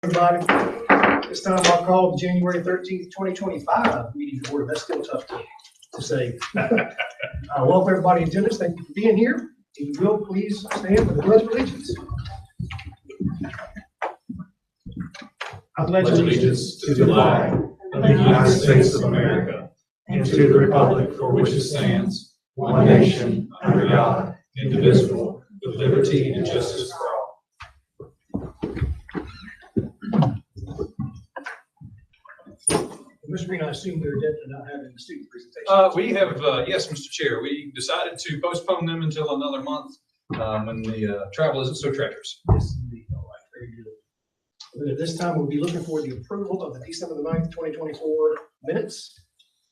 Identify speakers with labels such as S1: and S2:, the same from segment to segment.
S1: Everybody, this time I'll call the January 13th, 2025 meeting to order. That's still tough to say. Welcome everybody in attendance. Thank you for being here. If you will, please stand for the Pledge of Allegiance. I pledge allegiance to the flag of the United States of America and to the republic for which it stands, one nation, under God, indivisible, with liberty and justice for all. Mr. Green, I assume you're definitely not having the student presentation.
S2: We have, yes, Mr. Chair. We decided to postpone them until another month when the travel isn't so treacherous.
S1: Yes, indeed. All right, very good. At this time, we'll be looking for the approval of the December the 9th, 2024 minutes.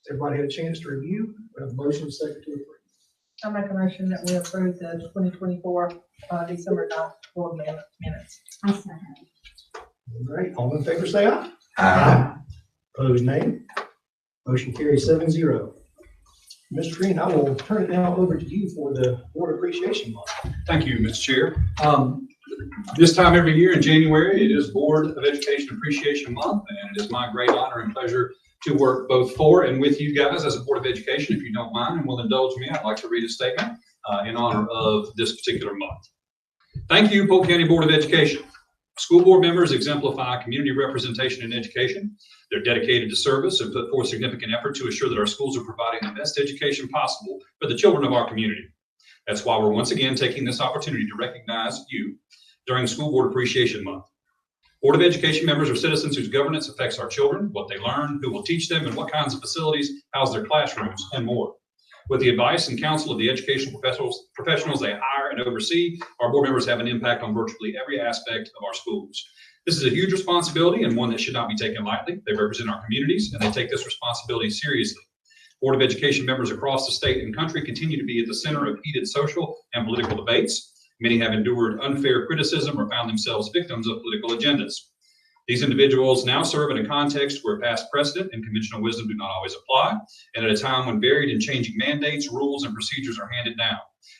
S1: Has everybody had a chance to review? We have a motion second to approve.
S3: I make a motion that we approve the 2024 December 9th board minutes.
S1: All right, all in favor say aye.
S4: Aye.
S1: Opposed, nay. Motion carries 7-0. Mr. Green, I will turn it now over to you for the Board Appreciation Month.
S2: Thank you, Mr. Chair. This time every year in January, it is Board of Education Appreciation Month, and it is my great honor and pleasure to work both for and with you guys as a Board of Education. If you don't mind and will indulge me, I'd like to read a statement in honor of this particular month. Thank you, Polk County Board of Education. School board members exemplify community representation in education. They're dedicated to service and put forth significant effort to assure that our schools are providing the best education possible for the children of our community. That's why we're once again taking this opportunity to recognize you during School Board Appreciation Month. Board of Education members are citizens whose governance affects our children, what they learn, who will teach them, and what kinds of facilities house their classrooms, and more. With the advice and counsel of the educational professionals they hire and oversee, our board members have an impact on virtually every aspect of our schools. This is a huge responsibility and one that should not be taken lightly. They represent our communities and they take this responsibility seriously. Board of Education members across the state and country continue to be at the center of heated social and political debates. Many have endured unfair criticism or found themselves victims of political agendas. These individuals now serve in a context where past precedent and conventional wisdom do not always apply, and at a time when varied and changing mandates, rules, and procedures are handed down.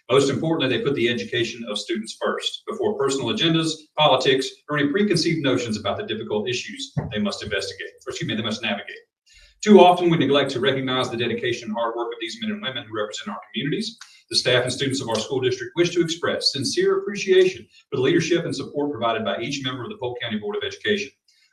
S2: Most importantly, they put the education of students first, before personal agendas, politics, or any preconceived notions about the difficult issues they must investigate, or they must navigate. Too often, we neglect to recognize the dedication and hard work of these men and women who represent our communities. The staff and students of our school district wish to express sincere appreciation for the leadership and support provided by each member of the Polk County Board of Education.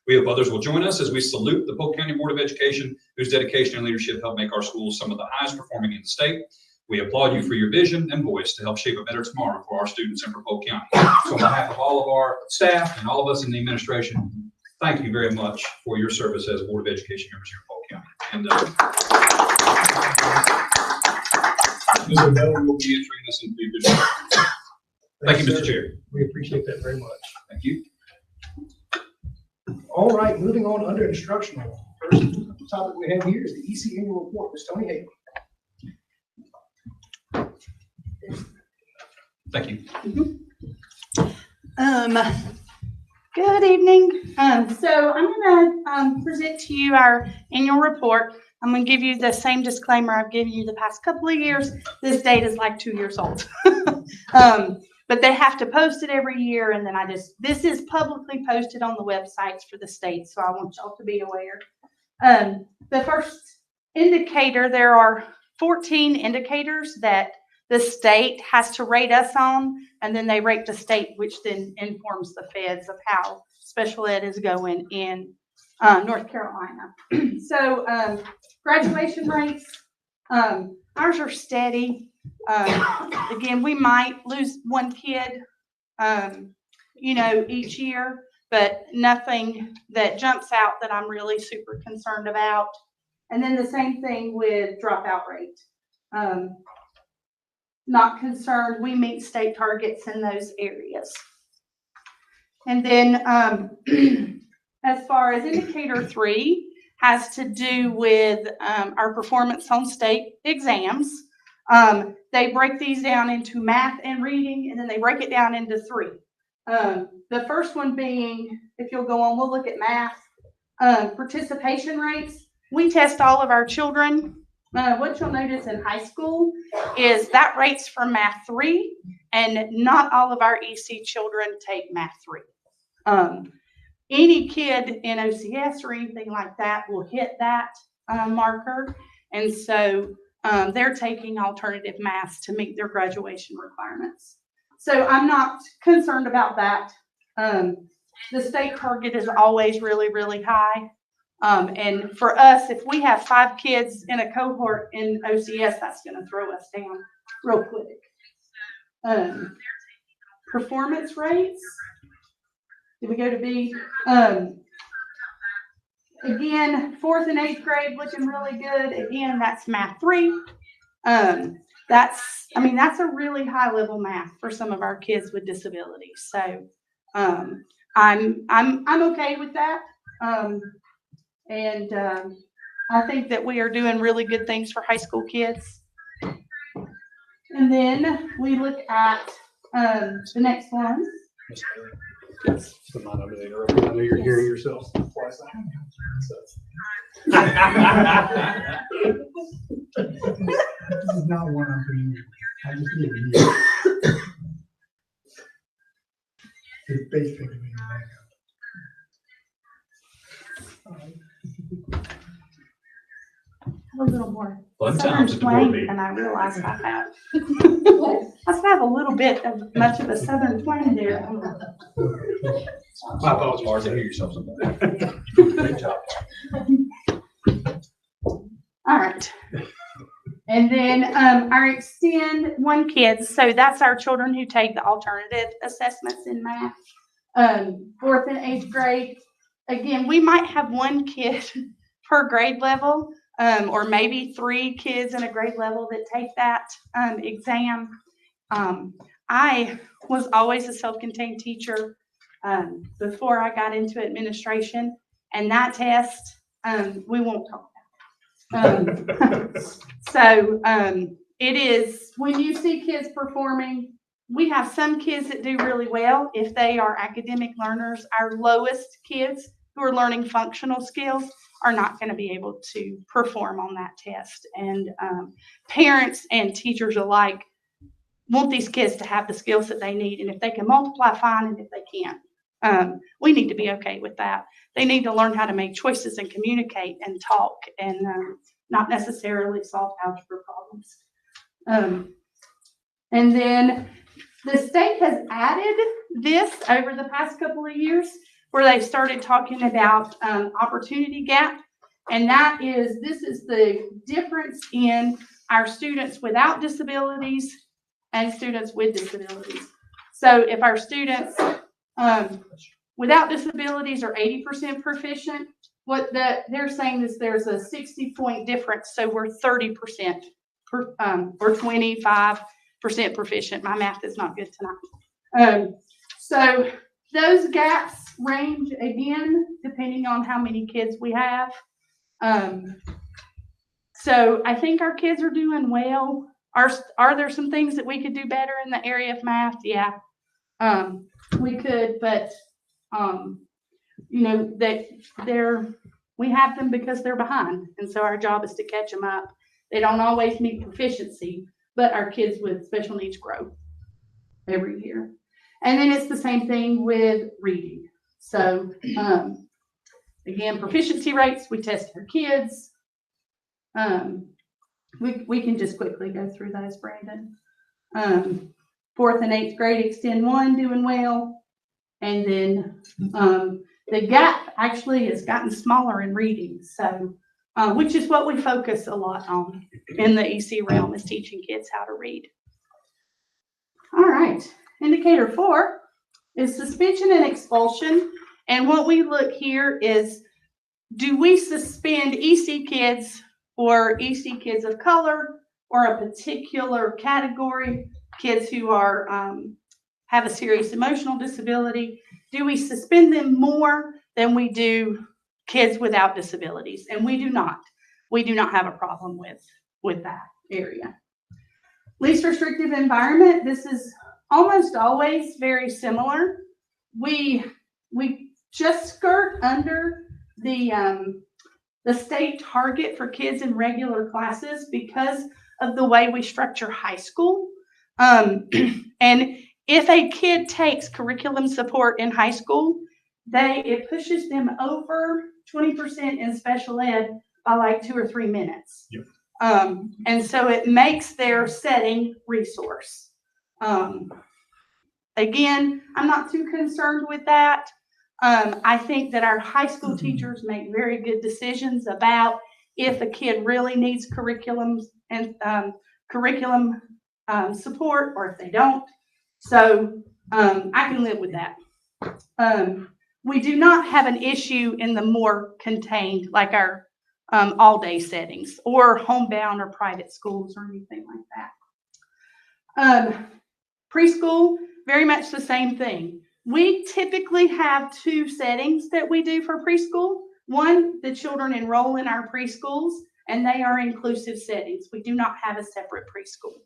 S2: We hope others will join us as we salute the Polk County Board of Education, whose dedication and leadership help make our schools some of the highest performing in the state. We applaud you for your vision and voice to help shape a better tomorrow for our students and for Polk County. So on behalf of all of our staff and all of us in the administration, thank you very much for your service as Board of Education members here in Polk County. And Mr. Bell will be entering us into the good. Thank you, Mr. Chair.
S1: We appreciate that very much.
S2: Thank you.
S1: All right, moving on under instructional. First topic we have here is the EC annual report. Ms. Tony Hagan.
S2: Thank you.
S5: Good evening. So I'm going to present to you our annual report. I'm going to give you the same disclaimer I've given you the past couple of years. This date is like 2 years old. But they have to post it every year, and then this is publicly posted on the websites for the state, so I want y'all to be aware. The first indicator, there are 14 indicators that the state has to rate us on, and then they rate the state, which then informs the feds of how special ed is going in North Carolina. So graduation rates, ours are steady. Again, we might lose one kid, each year, but nothing that jumps out that I'm really super concerned about. And then the same thing with dropout rate. Not concerned. We meet state targets in those areas. And then as far as indicator 3 has to do with our performance on state exams. They break these down into math and reading, and then they break it down into 3. The first one being, if you'll go on, we'll look at math. Participation rates. We test all of our children. What you'll notice in high school is that rates for math 3, and not all of our EC children take math 3. any kid in OCS or anything like that will hit that marker. And so they're taking alternative math to meet their graduation requirements. So I'm not concerned about that. The state target is always really, really high. And for us, if we have 5 kids in a cohort in OCS, that's going to throw us down real quick. Performance rates. Did we go to B? Again, 4th and 8th grade looking really good. Again, that's math 3. That's a really high level math for some of our kids with disabilities. So I'm okay with that. And I think that we are doing really good things for high school kids. And then we look at the next one.
S2: Yes. I know you're hearing yourself twice.
S1: This is not one I'm going to use. I just need to use it. It's basically being
S5: A little more
S2: Fun
S5: southern
S2: times at the board
S5: twang
S2: meeting.
S5: than I realized I have. I have a little bit of much of a southern twang there.
S2: My apologies. Hard to hear yourself sometimes. Great job.
S5: All right. And then our extend 1 kids. So that's our children who take the alternative assessments in math. 4th and 8th grade. Again, we might have 1 kid per grade level, or maybe 3 kids in a grade level that take that exam. I was always a self-contained teacher before I got into administration, and that test we won't talk about. So it is, when you see kids performing, we have some kids that do really well if they are academic learners. Our lowest kids who are learning functional skills are not going to be able to perform on that test. And parents and teachers alike want these kids to have the skills that they need. And if they can multiply, fine. And if they can't, we need to be okay with that. They need to learn how to make choices and communicate and talk and not necessarily solve algebra problems. And then the state has added this over the past couple of years where they've started talking about opportunity gap. And this is the difference in our students without disabilities and students with disabilities. So if our students without disabilities are 80% proficient, what they're saying is there's a 60-point difference. So we're 30% or 25% proficient. My math is not good tonight. So those gaps range again, depending on how many kids we have. So I think our kids are doing well. Are there some things that we could do better in the area of math? Yeah, we could, but we have them because they're behind. And so our job is to catch them up. They don't always meet proficiency, but our kids with special needs grow every year. And then it's the same thing with reading. So again, proficiency rates, we test our kids. We can just quickly go through those, Brandon. 4th and 8th grade, extend 1, doing well. And then the gap actually has gotten smaller in reading. So, which is what we focus a lot on in the EC realm, is teaching kids how to read. All right. Indicator 4 is suspension and expulsion. And what we look here is, do we suspend EC kids or EC kids of color or a particular category, kids who are have a serious emotional disability? Do we suspend them more than we do kids without disabilities? And we do not. We do not have a problem with that area. Least restrictive environment. This is almost always very similar. We just skirt under the state target for kids in regular classes because of the way we structure high school. And if a kid takes curriculum support in high school, it pushes them over 20% in special ed by like 2 or 3 minutes.
S2: Yep.
S5: And so it makes their setting resource. Again, I'm not too concerned with that. I think that our high school teachers make very good decisions about if a kid really needs curriculum support or if they don't. So I can live with that. We do not have an issue in the more contained, like our all-day settings or homebound or private schools or anything like that. Preschool, very much the same thing. We typically have 2 settings that we do for preschool. One, the children enroll in our preschools, and they are inclusive settings. We do not have a separate preschool.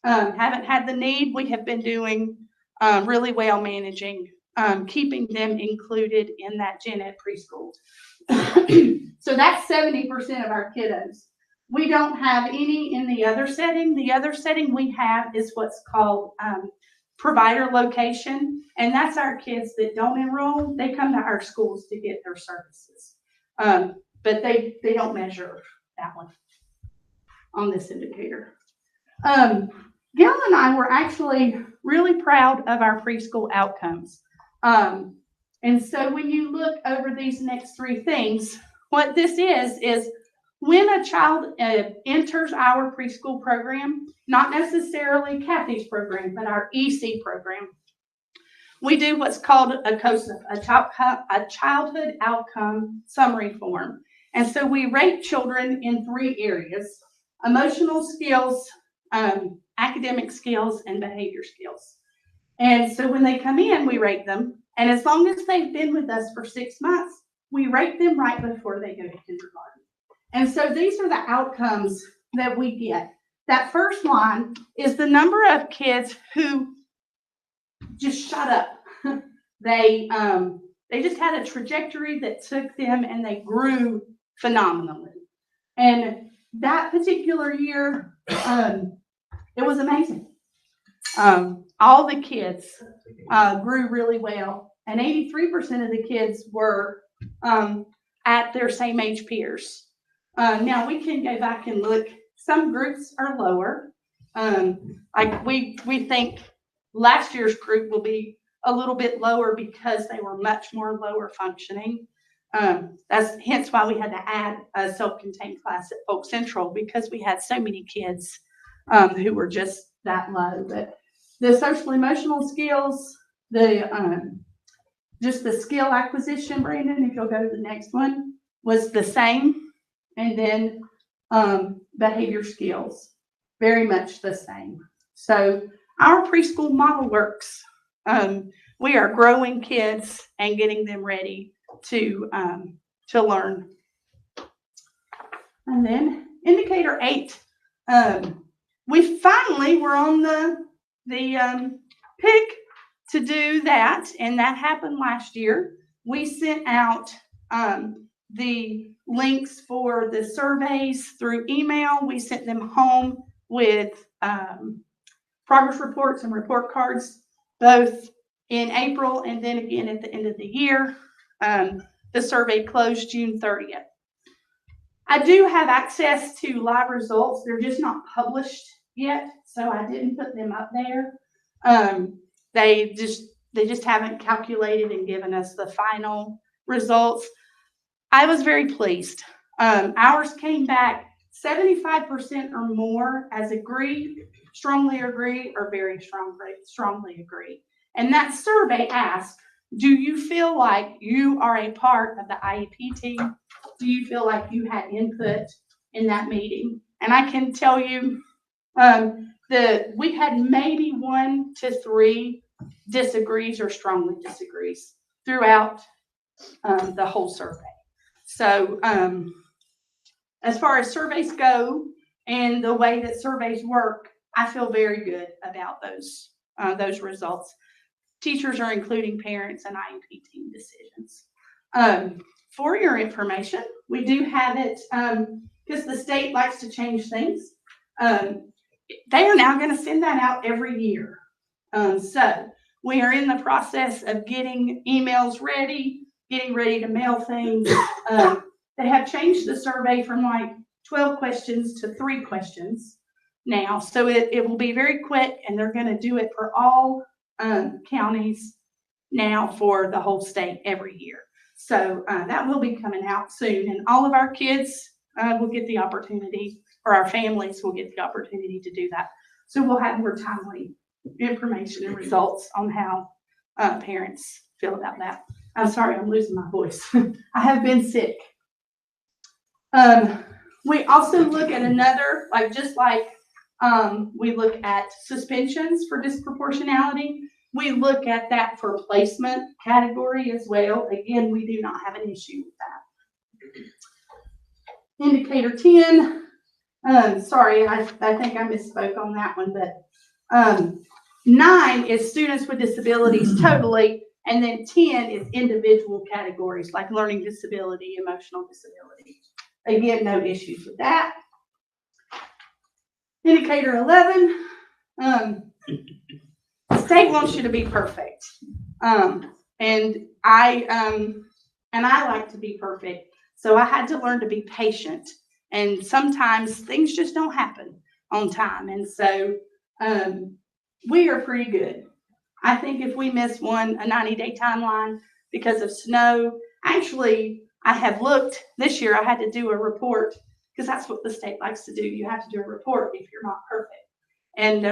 S5: Haven't had the need. We have been doing really well managing, keeping them included in that gen ed preschool. So that's 70% of our kiddos. We don't have any in the other setting. The other setting we have is what's called provider location, and that's our kids that don't enroll. They come to our schools to get their services, but they don't measure that one on this indicator. Gail and I were actually really proud of our preschool outcomes. And so when you look over these next 3 things, what this is when a child enters our preschool program, not necessarily Kathy's program, but our EC program, we do what's called a COSA, a childhood outcome summary form. And so we rate children in 3 areas: emotional skills, academic skills, and behavior skills. And so when they come in, we rate them. And as long as they've been with us for 6 months, we rate them right before they go to kindergarten. And so these are the outcomes that we get. That first line is the number of kids who just shut up. They just had a trajectory that took them and they grew phenomenally. And that particular year, it was amazing. All the kids grew really well, and 83% of the kids were at their same age peers. Now we can go back and look. Some groups are lower. Like we think last year's group will be a little bit lower because they were much more lower functioning. That's hence why we had to add a self-contained class at Polk Central, because we had so many kids who were just that low. But the social emotional skills, just the skill acquisition, Brandon, if you'll go to the next one, was the same. And then behavior skills, very much the same. So our preschool model works. We are growing kids and getting them ready to learn. And then indicator 8, we finally were on the pick to do that, and that happened last year. We sent out the links for the surveys through email. We sent them home with progress reports and report cards, both in April and then again at the end of the year. The survey closed June 30th. I do have access to live results. They're just not published yet, so I didn't put them up there. They just haven't calculated and given us the final results. I was very pleased. Ours came back 75% or more as agree, strongly agree, or very strongly agree. And that survey asked, do you feel like you are a part of the IEP team? Do you feel like you had input in that meeting? And I can tell you we had maybe 1 to 3 disagrees or strongly disagrees throughout the whole survey. So as far as surveys go and the way that surveys work, I feel very good about those results. Teachers are including parents in IEP team decisions. For your information, we do have it, because the state likes to change things. They are now going to send that out every year. So We are in the process of getting emails ready, getting ready to mail things. They have changed the survey from like 12 questions to 3 questions now. So it will be very quick, and they're going to do it for all counties now for the whole state every year. So that will be coming out soon, and all of our kids will get the opportunity, or our families will get the opportunity to do that. So we'll have more timely information and results on how parents feel about that. I'm sorry, I'm losing my voice. I have been sick. We also look at another, just like we look at suspensions for disproportionality, we look at that for placement category as well. Again, we do not have an issue with that. Indicator 10, sorry, I think I misspoke on that one, but 9 is students with disabilities totally, and then 10 is individual categories like learning disability, emotional disability. Again, no issues with that. Indicator 11, the state wants you to be perfect. And I like to be perfect. So I had to learn to be patient. And sometimes things just don't happen on time. And so we are pretty good. I think if we miss a 90-day timeline because of snow, actually, I have looked this year, I had to do a report because that's what the state likes to do. You have to do a report if you're not perfect. And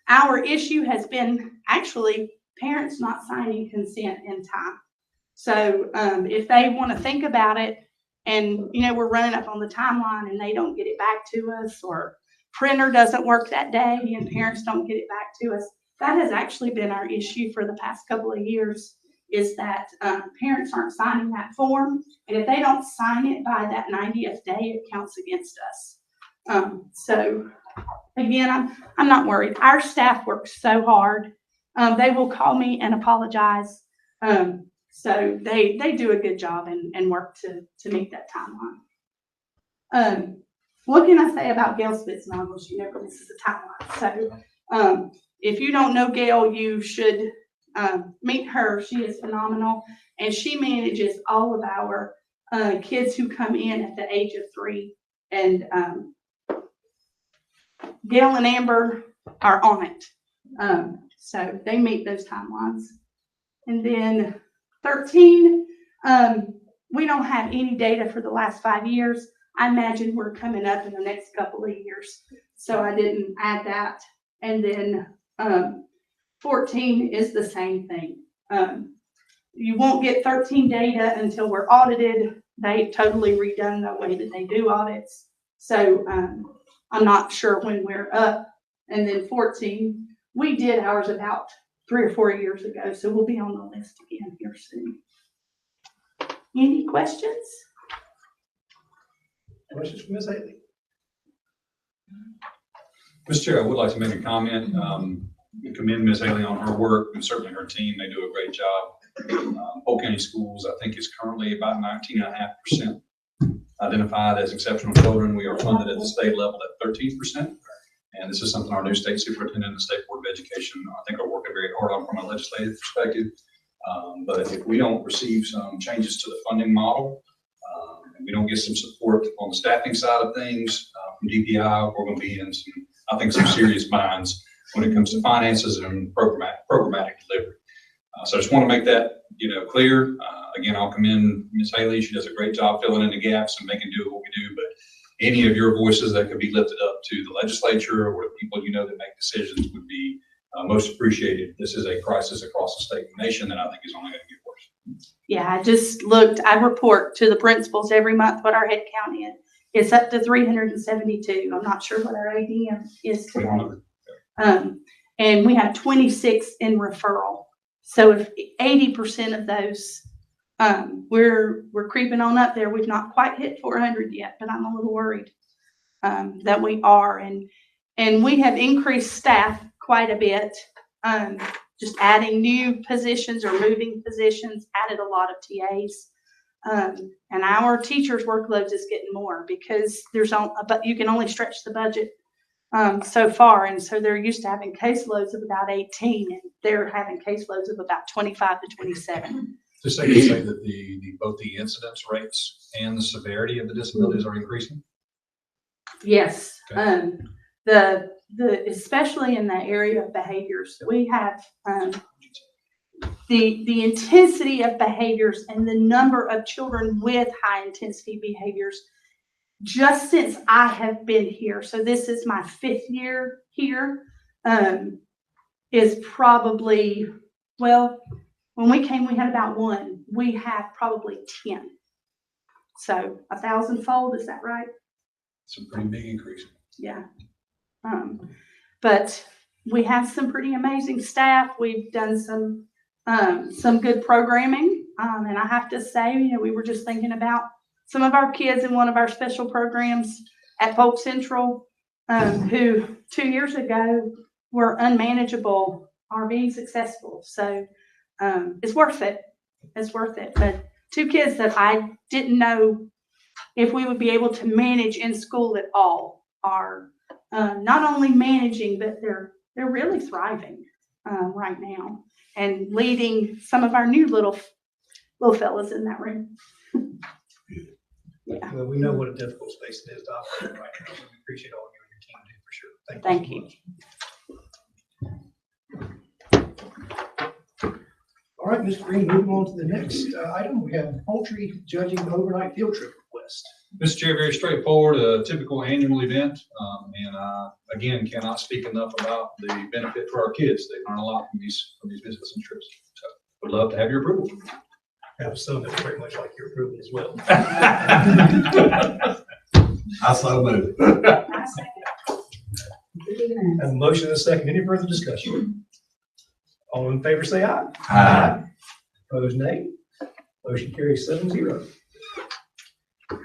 S5: our issue has been actually parents not signing consent in time. So if they want to think about it and, we're running up on the timeline and they don't get it back to us, or printer doesn't work that day and parents don't get it back to us, that has actually been our issue for the past couple of years, is that parents aren't signing that form. And if they don't sign it by that 90th day, it counts against us. So again, I'm not worried. Our staff works so hard. They will call me and apologize. So they do a good job and work to meet that timeline. What can I say about Gail Spitznagel? This is a timeline. So if you don't know Gail, you should meet her. She is phenomenal, and she manages all of our kids who come in at the age of 3. And Gail and Amber are on it. So they meet those timelines. And then 13, we don't have any data for the last 5 years. I imagine we're coming up in the next couple of years. So I didn't add that. And then 14 is the same thing. You won't get 13 data until we're audited. They totally redone the way that they do audits. So I'm not sure when we're up. And then 14, we did ours about 3 or 4 years ago. So we'll be on the list again here soon. Any questions?
S1: Questions from Ms. Haley?
S2: Mr. Chair, I would like to make a comment. Commend Ms. Haley on her work, and certainly her team. They do a great job. Polk County Schools, I think, is currently about 19.5% identified as exceptional children. We are funded at the state level at 13%. And this is something our new state superintendent and the State Board of Education, I think, are working very hard on from a legislative perspective. But if we don't receive some changes to the funding model, and we don't get some support on the staffing side of things from DPI, we're going to be in some serious binds when it comes to finances and programmatic delivery. So I just want to make that clear. Again, I'll commend Ms. Haley. She does a great job filling in the gaps and making do what we do. But any of your voices that could be lifted up to the legislature or the people that make decisions would be most appreciated. This is a crisis across the state and nation that I think is only going to get worse.
S5: Yeah, I just looked. I report to the principals every month what our head count is. It's up to 372. I'm not sure what our ADM is today. And we have 26 in referral. So if 80% of those, we're creeping on up there. We've not quite hit 400 yet, but I'm a little worried that we are. And we have increased staff quite a bit, just adding new positions or moving positions, added a lot of TAs. And our teachers' workload is getting more because you can only stretch the budget so far. And so they're used to having caseloads of about 18, and they're having caseloads of about 25 to 27.
S2: So safe to say that both the incidence rates and the severity of the disabilities are increasing?
S5: Yes.
S2: Okay.
S5: Especially in the area of behaviors, we have the intensity of behaviors and the number of children with high intensity behaviors just since I have been here. So this is my 5th year here, is probably, well, when we came, we had about 1. We have probably 10. So 1,000-fold, is that right?
S2: It's a pretty big increase.
S5: Yeah. But we have some pretty amazing staff. We've done some good programming. And I have to say, we were just thinking about some of our kids in one of our special programs at Polk Central, who 2 years ago were unmanageable, are being successful. So it's worth it. It's worth it. But 2 kids that I didn't know if we would be able to manage in school at all are not only managing, but they're really thriving right now and leading some of our new little fellas in that room. Yeah.
S1: Well, we know what a difficult space it is to operate right now. We appreciate all you and your team do for sure.
S5: Thank you.
S1: All right, Mr. Green, moving on to the next item, we have poultry judging overnight field trip request.
S2: Mr. Chair, very straightforward, a typical annual event. And again, cannot speak enough about the benefit for our kids. They learn a lot from these visits and trips. So would love to have your approval.
S1: I have some that are very much like your approval as well.
S4: I so move.
S1: And a motion and a second. Any further discussion? All in favor say aye.
S4: Aye.
S1: Opposed, nay. Motion carries 7-0.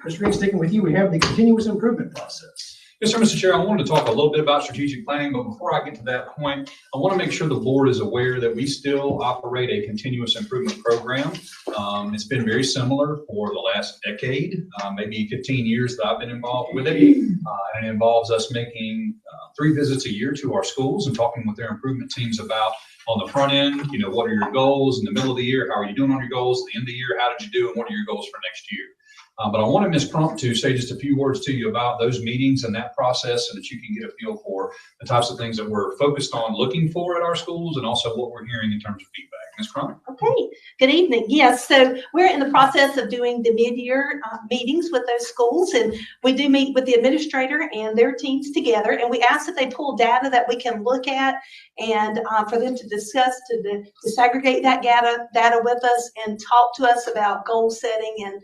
S1: Mr. Green, sticking with you, we have the continuous improvement process.
S2: Yes, sir, Mr. Chair, I wanted to talk a little bit about strategic planning, but before I get to that point, I want to make sure the board is aware that we still operate a continuous improvement program. It's been very similar for the last decade, maybe 15 years that I've been involved with it. And it involves us making 3 visits a year to our schools and talking with their improvement teams about, on the front end, what are your goals? In the middle of the year, how are you doing on your goals? At the end of the year, how did you do? And what are your goals for next year? But I wanted Ms. Crump to say just a few words to you about those meetings and that process so that you can get a feel for the types of things that we're focused on looking for at our schools and also what we're hearing in terms of feedback. Ms. Crump?
S6: Okay, good evening. Yes, so we're in the process of doing the mid-year meetings with those schools, and we do meet with the administrator and their teams together, and we ask that they pull data that we can look at and for them to discuss, to disaggregate that data with us and talk to us about goal setting and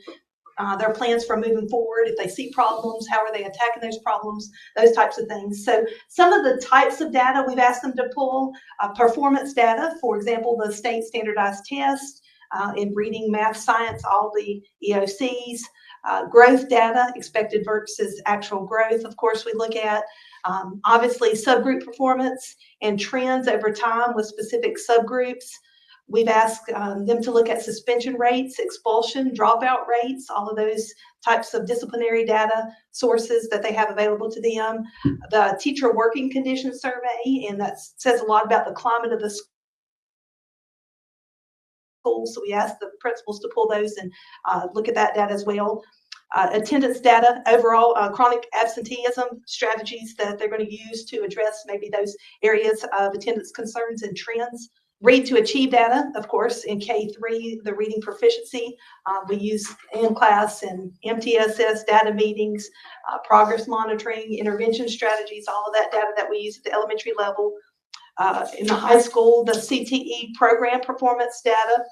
S6: their plans for moving forward. If they see problems, how are they attacking those problems, those types of things. So some of the types of data we've asked them to pull, performance data, for example, the state standardized test in reading, math, science, all the EOCs, growth data, expected versus actual growth. Of course, we look at obviously subgroup performance and trends over time with specific subgroups. We've asked them to look at suspension rates, expulsion, dropout rates, all of those types of disciplinary data sources that they have available to them. The teacher working conditions survey, and that says a lot about the climate of the school. So we asked the principals to pull those and look at that data as well. Attendance data, overall chronic absenteeism strategies that they're going to use to address maybe those areas of attendance concerns and trends. Read to achieve data, of course, in K3, the reading proficiency. We use in-class and MTSS data meetings, progress monitoring, intervention strategies, all of that data that we use at the elementary level. In the high school, the CTE program performance data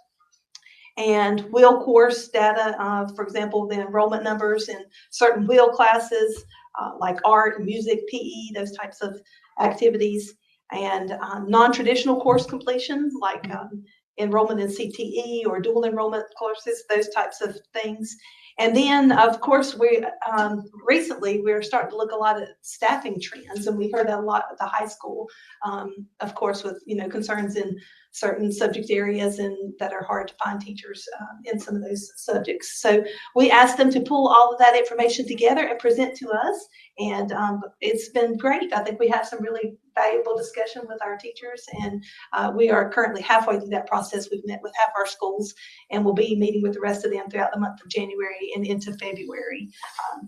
S6: and wheel course data, for example, the enrollment numbers in certain wheel classes like art, music, PE, those types of activities. And non-traditional course completion, like enrollment in CTE or dual enrollment courses, those types of things. And then, of course, we recently we're starting to look a lot at staffing trends, and we heard that a lot at the high school, of course, with concerns in certain subject areas and that are hard to find teachers in some of those subjects. So we asked them to pull all of that information together and present to us, And it's been great. I think we have some really valuable discussion with our teachers, and we are currently halfway through that process. We've met with half our schools, and we'll be meeting with the rest of them throughout the month of January and into February,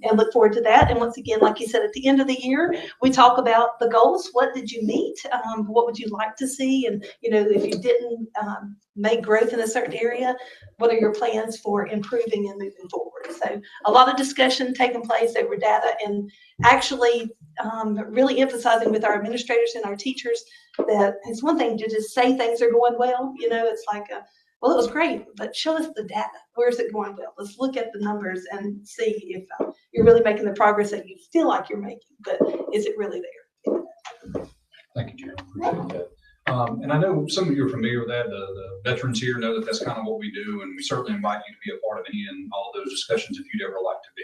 S6: and look forward to that. And once again, like you said, at the end of the year, we talk about the goals. What did you meet? What would you like to see? And, you know, if you didn't make growth in a certain area, what are your plans for improving and moving forward? So a lot of discussion taking place over data, and actually really emphasizing with our administrators and our teachers that it's one thing to just say things are going well. You know, it's like, well, it was great, but show us the data. Where is it going well? Let's look at the numbers and see if you're really making the progress that you feel like you're making, but is it really there?
S2: Thank you, Jim. Appreciate that. And I know some of you are familiar with that. The veterans here know that that's kind of what we do, and we certainly invite you to be a part of any and all of those discussions if you'd ever like to be.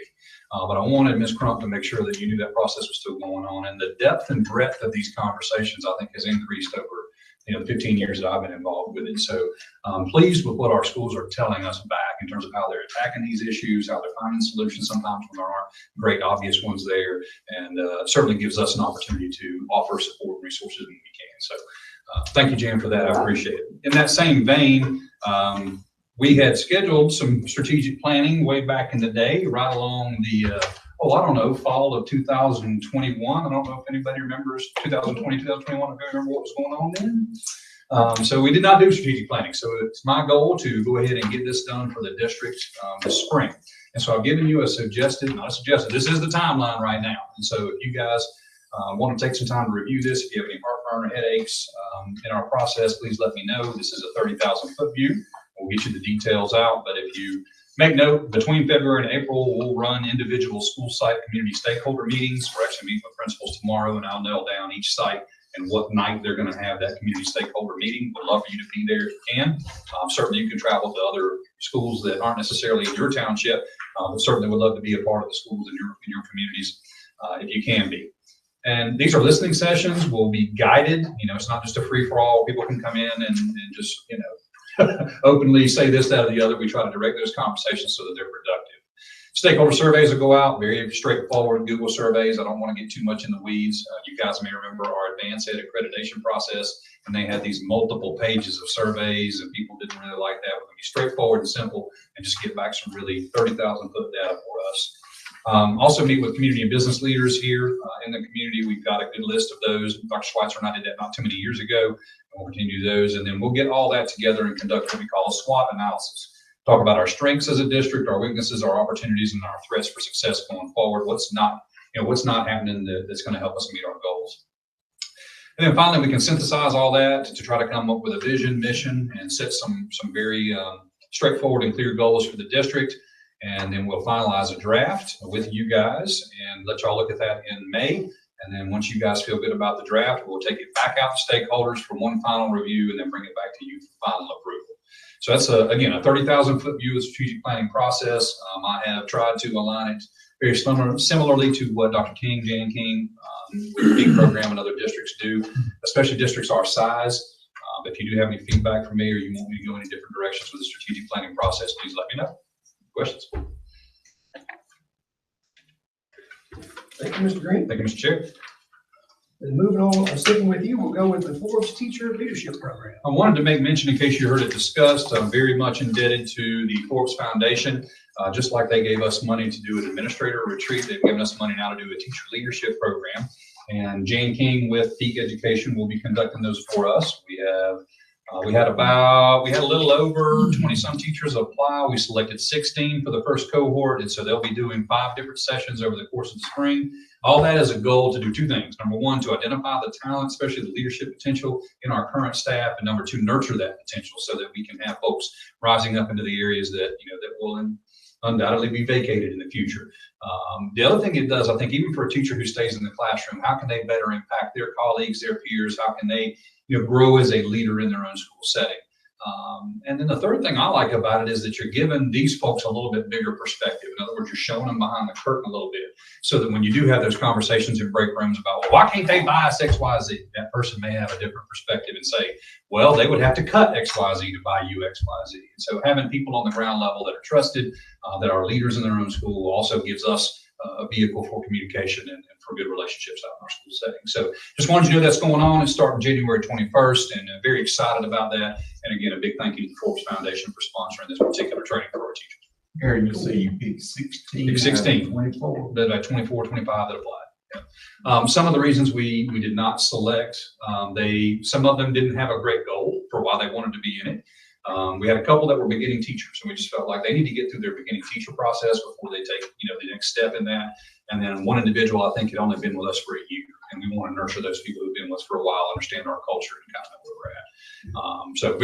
S2: But I wanted Ms. Crump to make sure that you knew that process was still going on, and the depth and breadth of these conversations, I think, has increased over the 15 years that I've been involved with it. So I'm pleased with what our schools are telling us back in terms of how they're attacking these issues, how they're finding solutions sometimes when there aren't great obvious ones there, and certainly gives us an opportunity to offer support and resources when we can. So thank you, Jan, for that. I appreciate it. In that same vein, we had scheduled some strategic planning way back in the day, right along the, fall of 2021. I don't know if anybody remembers 2020, 2021, if you remember what was going on then. So we did not do strategic planning. So it's my goal to go ahead and get this done for the district this spring. And so I've given you this is the timeline right now. And so if you guys want to take some time to review this, if you have any heartburn or headaches in our process, please let me know. This is a 30,000 foot view. We'll get you the details out, but if you make note, between February and April, we'll run individual school site community stakeholder meetings. We're actually meeting with principals tomorrow, and I'll nail down each site and what night they're going to have that community stakeholder meeting. We'd love for you to be there if you can. Certainly you can travel to other schools that aren't necessarily in your township, but certainly would love to be a part of the schools in your communities if you can be. And these are listening sessions. Will be guided. You know, it's not just a free for all. People can come in and just, openly say this, that, or the other. We try to direct those conversations so that they're productive. Stakeholder surveys will go out, very straightforward Google surveys. I don't want to get too much in the weeds. You guys may remember our advanced ed accreditation process, and they had these multiple pages of surveys, and people didn't really like that. We're going to be straightforward and simple and just get back some really 30,000 foot data for us. Also meet with community and business leaders here in the community. We've got a good list of those. Dr. Schweitzer and I did that not too many years ago, and we'll continue those. And then we'll get all that together and conduct what we call a SWOT analysis. Talk about our strengths as a district, our weaknesses, our opportunities, and our threats for success going forward. What's not happening that's going to help us meet our goals. And then finally, we can synthesize all that to try to come up with a vision, mission, and set some very straightforward and clear goals for the district. And then we'll finalize a draft with you guys and let y'all look at that in May. And then once you guys feel good about the draft, we'll take it back out to stakeholders for one final review and then bring it back to you for final approval. So that's, again, a 30,000 foot view of the strategic planning process. I have tried to align it very similarly to what Dr. King, Jan King, with the BEAT program and other districts do, especially districts our size. If you do have any feedback from me or you want me to go any different directions with the strategic planning process, please let me know. Questions?
S1: Thank you, Mr. Green.
S2: Thank you, Mr. Chair.
S1: And moving on, sticking with you, we'll go with the Forbes Teacher Leadership Program.
S2: I wanted to make mention, in case you heard it discussed, I'm very much indebted to the Forbes Foundation. Just like they gave us money to do an administrator retreat, they've given us money now to do a teacher leadership program. And Jan King with Peak Education will be conducting those for us. We had a little over 20 some teachers apply. We selected 16 for the first cohort. And so they'll be doing 5 different sessions over the course of the spring. All that is a goal to do 2 things. Number 1, to identify the talent, especially the leadership potential in our current staff. And number 2, nurture that potential so that we can have folks rising up into the areas that, that will undoubtedly be vacated in the future. The other thing it does, I think, even for a teacher who stays in the classroom, how can they better impact their colleagues, their peers? How can they grow as a leader in their own school setting? And then the third thing I like about it is that you're giving these folks a little bit bigger perspective. In other words, you're showing them behind the curtain a little bit so that when you do have those conversations in break rooms about, well, why can't they buy us X, Y, Z? That person may have a different perspective and say, well, they would have to cut X, Y, Z to buy you X, Y, Z. And so having people on the ground level that are trusted, that are leaders in their own school also gives us a vehicle for communication and for good relationships out in our school setting. So just wanted you to know that's going on. It's starting January 21st, and very excited about that. And again, a big thank you to the Forbes Foundation for sponsoring this particular training for our teachers.
S4: Aaron, you say you picked 16.
S2: Picked 16.
S4: 24.
S2: That 24, 25 that applied. Yeah. Some of the reasons we did not select, some of them didn't have a great goal for why they wanted to be in it. We had a couple that were beginning teachers, and we just felt like they need to get through their beginning teacher process before they take, the next step in that. And then one individual, I think, had only been with us for a year, and we want to nurture those people who've been with us for a while, understand our culture, and kind of know where we're at. So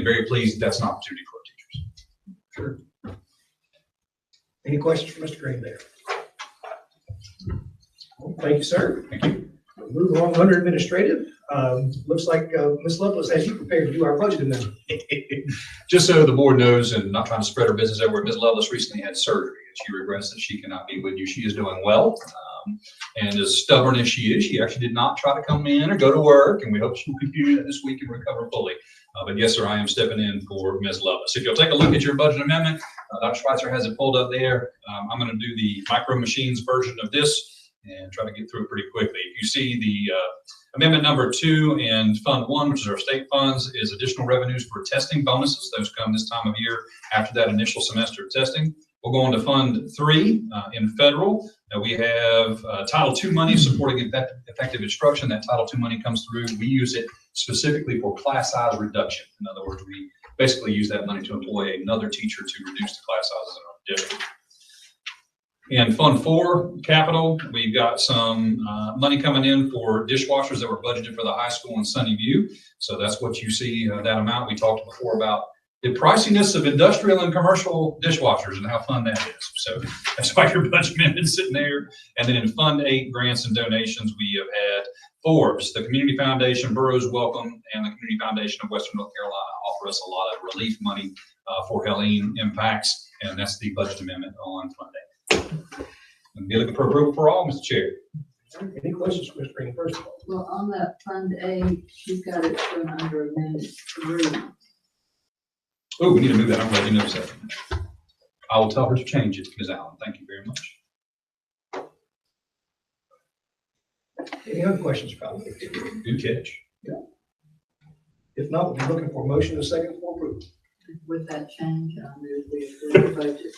S2: very pleased that's an opportunity for our teachers.
S7: Sure. Any questions for Mr. Green there? Well, thank you, sir.
S2: Thank you.
S7: We'll move along under administrative. Looks like Ms. Lovelace has you prepared to do our budget amendment.
S2: Just so the board knows, and not trying to spread her business everywhere, Ms. Lovelace recently had surgery, and she regrets that she cannot be with you. She is doing well, and as stubborn as she is, she actually did not try to come in or go to work, and we hope she'll continue that this week and recover fully. But yes, sir, I am stepping in for Ms. Lovelace. If you'll take a look at your budget amendment, Dr. Schweitzer has it pulled up there. I'm going to do the micro machines version of this and try to get through it pretty quickly. If you see the amendment number 2 in Fund 1, which is our state funds, is additional revenues for testing bonuses. Those come this time of year after that initial semester of testing. We'll go on to Fund 3 in federal. We have Title II money supporting effective instruction. That Title II money comes through. We use it specifically for class size reduction. In other words, we basically use that money to employ another teacher to reduce the class sizes in our district. In Fund 4, capital, we've got some money coming in for dishwashers that were budgeted for the high school in Sunny View. So that's what you see, that amount. We talked before about the priciness of industrial and commercial dishwashers and how fun that is. So that's why your budget amendment's sitting there. And then in Fund 8, grants and donations, we have had Forbes, the Community Foundation, Burroughs Welcome, and the Community Foundation of Western North Carolina offer us a lot of relief money for Helene impacts. And that's the budget amendment on Fund 8. And be looking for approval for all, Mr. Chair.
S7: Any questions for Mr. Green, first of all?
S8: Well, on that Fund A, she's got it shown under Amendment 3.
S2: Oh, we need to move that. I'm glad you noticed that. I will tell her to change it, Ms. Allen. Thank you very much.
S7: Any other questions for me?
S2: Good catch.
S7: If not, we'll be looking for a motion and a second for approval.
S8: With that change, I move we approve the budget.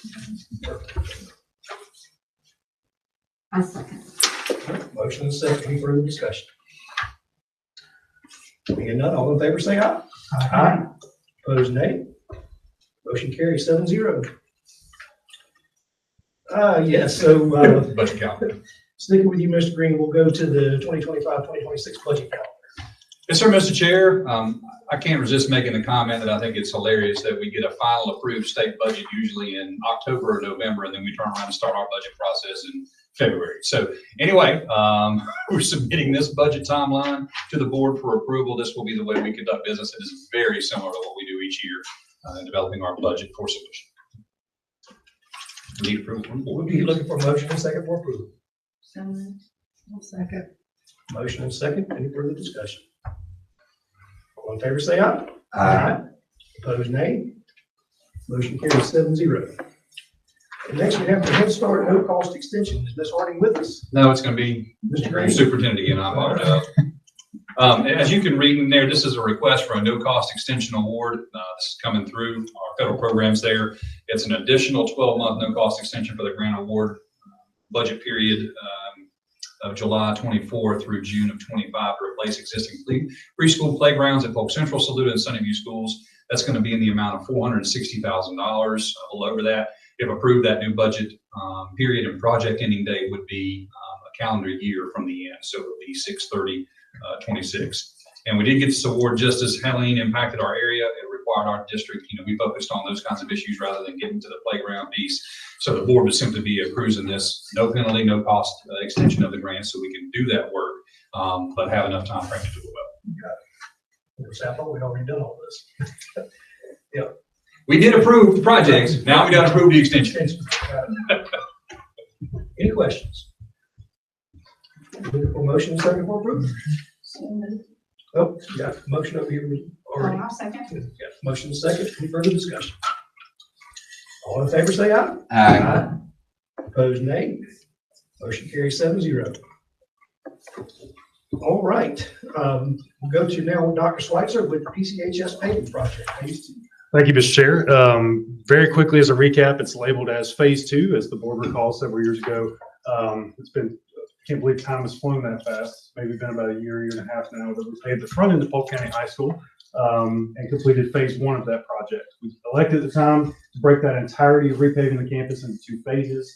S8: I second.
S7: Motion and a second. Any further discussion? Being none, all in favor say aye. Aye. Opposed, nay. Motion carries 7-0. Yes, so
S2: Budget calendar.
S7: sticking with you, Mr. Green, we'll go to the 2025-2026 budget calendar.
S2: Yes, sir, Mr. Chair. I can't resist making the comment that I think it's hilarious that we get a final approved state budget usually in October or November, and then we turn around and start our budget process in February. So anyway, we're submitting this budget timeline to the board for approval. This will be the way we conduct business. It is very similar to what we do each year in developing our budget for submission. We need approval from the
S7: We'll
S2: board.
S7: be looking for a motion and a second for approval.
S8: So moved.
S3: Second.
S7: Motion and second. Any further discussion? All in favor say aye.
S4: Aye.
S7: Opposed, nay. Motion carries 7-0. And next we have the Head Start no cost extension. Is Ms. Harding with us?
S2: No, it's going to be
S7: Mr. Green?
S2: Superintendent again. I apologize. As you can read in there, this is a request for a no-cost extension award. This is coming through our federal programs there. It's an additional 12-month no-cost extension for the grant award budget period of July 24 through June of 25 to replace existing preschool playgrounds at Polk Central, Saluda, and Sunnyview schools. That's going to be in the amount of $460,000, a little over that. If approved, that new budget period and project ending date would be a calendar year from the end. So it would be 6/30/26. And we did get this award just as Helene impacted our area. It required our district, we focused on those kinds of issues rather than getting to the playground piece. So the board would simply be approving this no penalty, no cost extension of the grant so we can do that work, but have enough time frame to do it well.
S7: Got it. Of course, I thought we'd already done all this.
S2: We did approve the projects. Now we got to approve the extension.
S7: Any questions? Looking for motion and second for approval.
S8: So moved.
S7: Oh, you got a motion over here already.
S8: I'll second.
S7: Got a motion and second. Any further discussion? All in favor say aye.
S4: Aye.
S7: Opposed, nay. Motion carries 7-0. All right, we'll go to now Dr. Schweitzer with the PCHS paving project, phase 2.
S1: Thank you, Mr. Chair. Very quickly as a recap, it's labeled as phase 2, as the board recalls several years ago. It's been, can't believe time has flown that fast. It's maybe been about a year and a half now that we paved the front end of Polk County High School and completed phase 1 of that project. We elected at the time to break that entirety of repaving the campus into 2 phases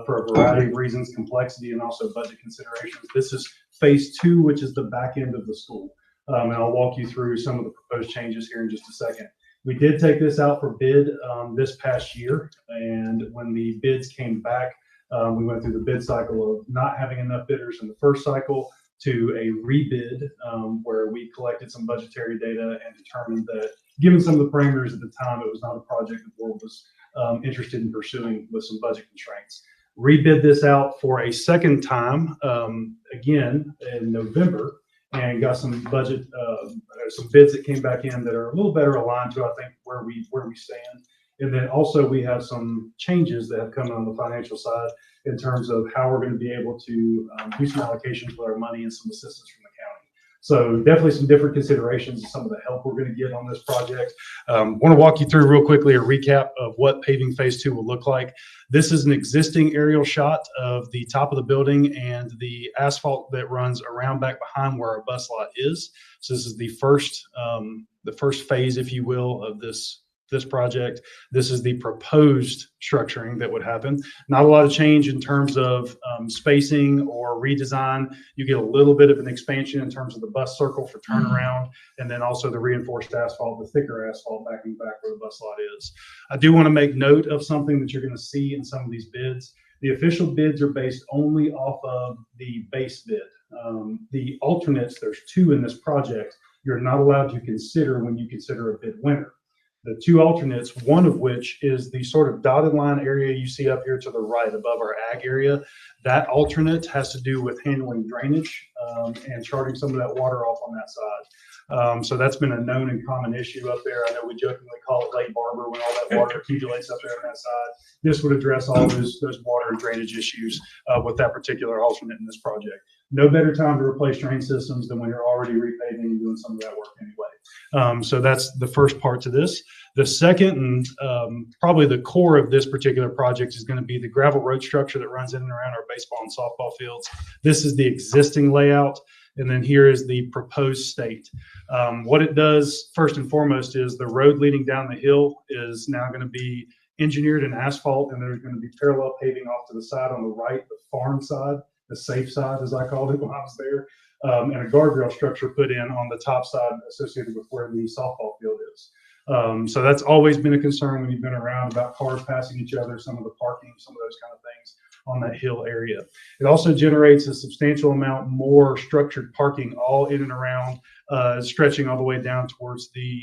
S1: for a variety of reasons, complexity, and also budget considerations. This is phase 2, which is the back end of the school. And I'll walk you through some of the proposed changes here in just a second. We did take this out for bid this past year, and when the bids came back, we went through the bid cycle of not having enough bidders in the first cycle to a rebid where we collected some budgetary data and determined that, given some of the parameters at the time, it was not a project the board was interested in pursuing with some budget constraints. Rebid this out for a second time, again in November, and got some budget, some bids that came back in that are a little better aligned to, I think, where we stand. And then also we have some changes that have come on the financial side in terms of how we're going to be able to do some allocations with our money and some assistance from the county. So definitely some different considerations of some of the help we're going to get on this project. Want to walk you through real quickly a recap of what paving phase 2 will look like. This is an existing aerial shot of the top of the building and the asphalt that runs around back behind where our bus lot is. So this is the first phase, if you will, of this project. This is the proposed structuring that would happen. Not a lot of change in terms of spacing or redesign. You get a little bit of an expansion in terms of the bus circle for turnaround, and then also the reinforced asphalt, the thicker asphalt back in the back where the bus lot is. I do want to make note of something that you're going to see in some of these bids. The official bids are based only off of the base bid. The alternates, there's 2 in this project, you're not allowed to consider when you consider a bid winner. The 2 alternates, one of which is the sort of dotted line area you see up here to the right above our ag area. That alternate has to do with handling drainage and charting some of that water off on that side. So that's been a known and common issue up there. I know we jokingly call it Lake Barber when all that water accumulates up there on that side. This would address all those water and drainage issues with that particular alternate in this project. No better time to replace drain systems than when you're already repaving and doing some of that work anyway. So that's the first part to this. The second and probably the core of this particular project is going to be the gravel road structure that runs in and around our baseball and softball fields. This is the existing layout, and then here is the proposed state. What it does first and foremost is the road leading down the hill is now going to be engineered in asphalt, and there's going to be parallel paving off to the side on the right, the farm side, the safe side, as I called it when I was there, and a guardrail structure put in on the top side associated with where the softball field is. So that's always been a concern when you've been around about cars passing each other, some of the parking, some of those kind of things on that hill area. It also generates a substantial amount more structured parking all in and around, stretching all the way down towards the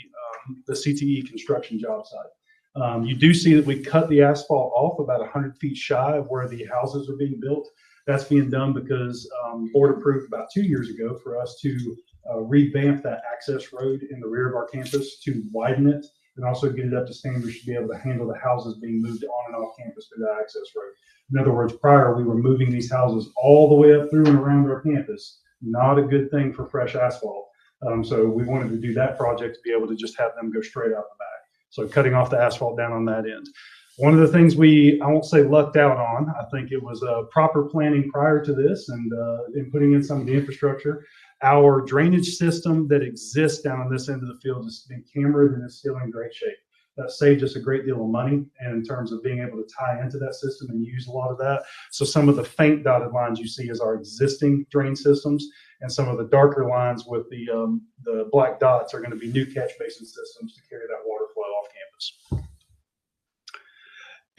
S1: CTE construction job site. You do see that we cut the asphalt off about 100 feet shy of where the houses are being built. That's being done because board approved about 2 years ago for us to revamp that access road in the rear of our campus to widen it and also get it up to standards to be able to handle the houses being moved on and off campus through that access road. In other words, prior we were moving these houses all the way up through and around our campus. Not a good thing for fresh asphalt. So we wanted to do that project to be able to just have them go straight out the back. So cutting off the asphalt down on that end. One of the things I won't say lucked out on, I think it was proper planning prior to this and in putting in some of the infrastructure. Our drainage system that exists down on this end of the field has been cambered and is still in great shape. That saved us a great deal of money and in terms of being able to tie into that system and use a lot of that. So some of the faint dotted lines you see is our existing drain systems, and some of the darker lines with the black dots are going to be new catch basin systems to carry that water flow off campus.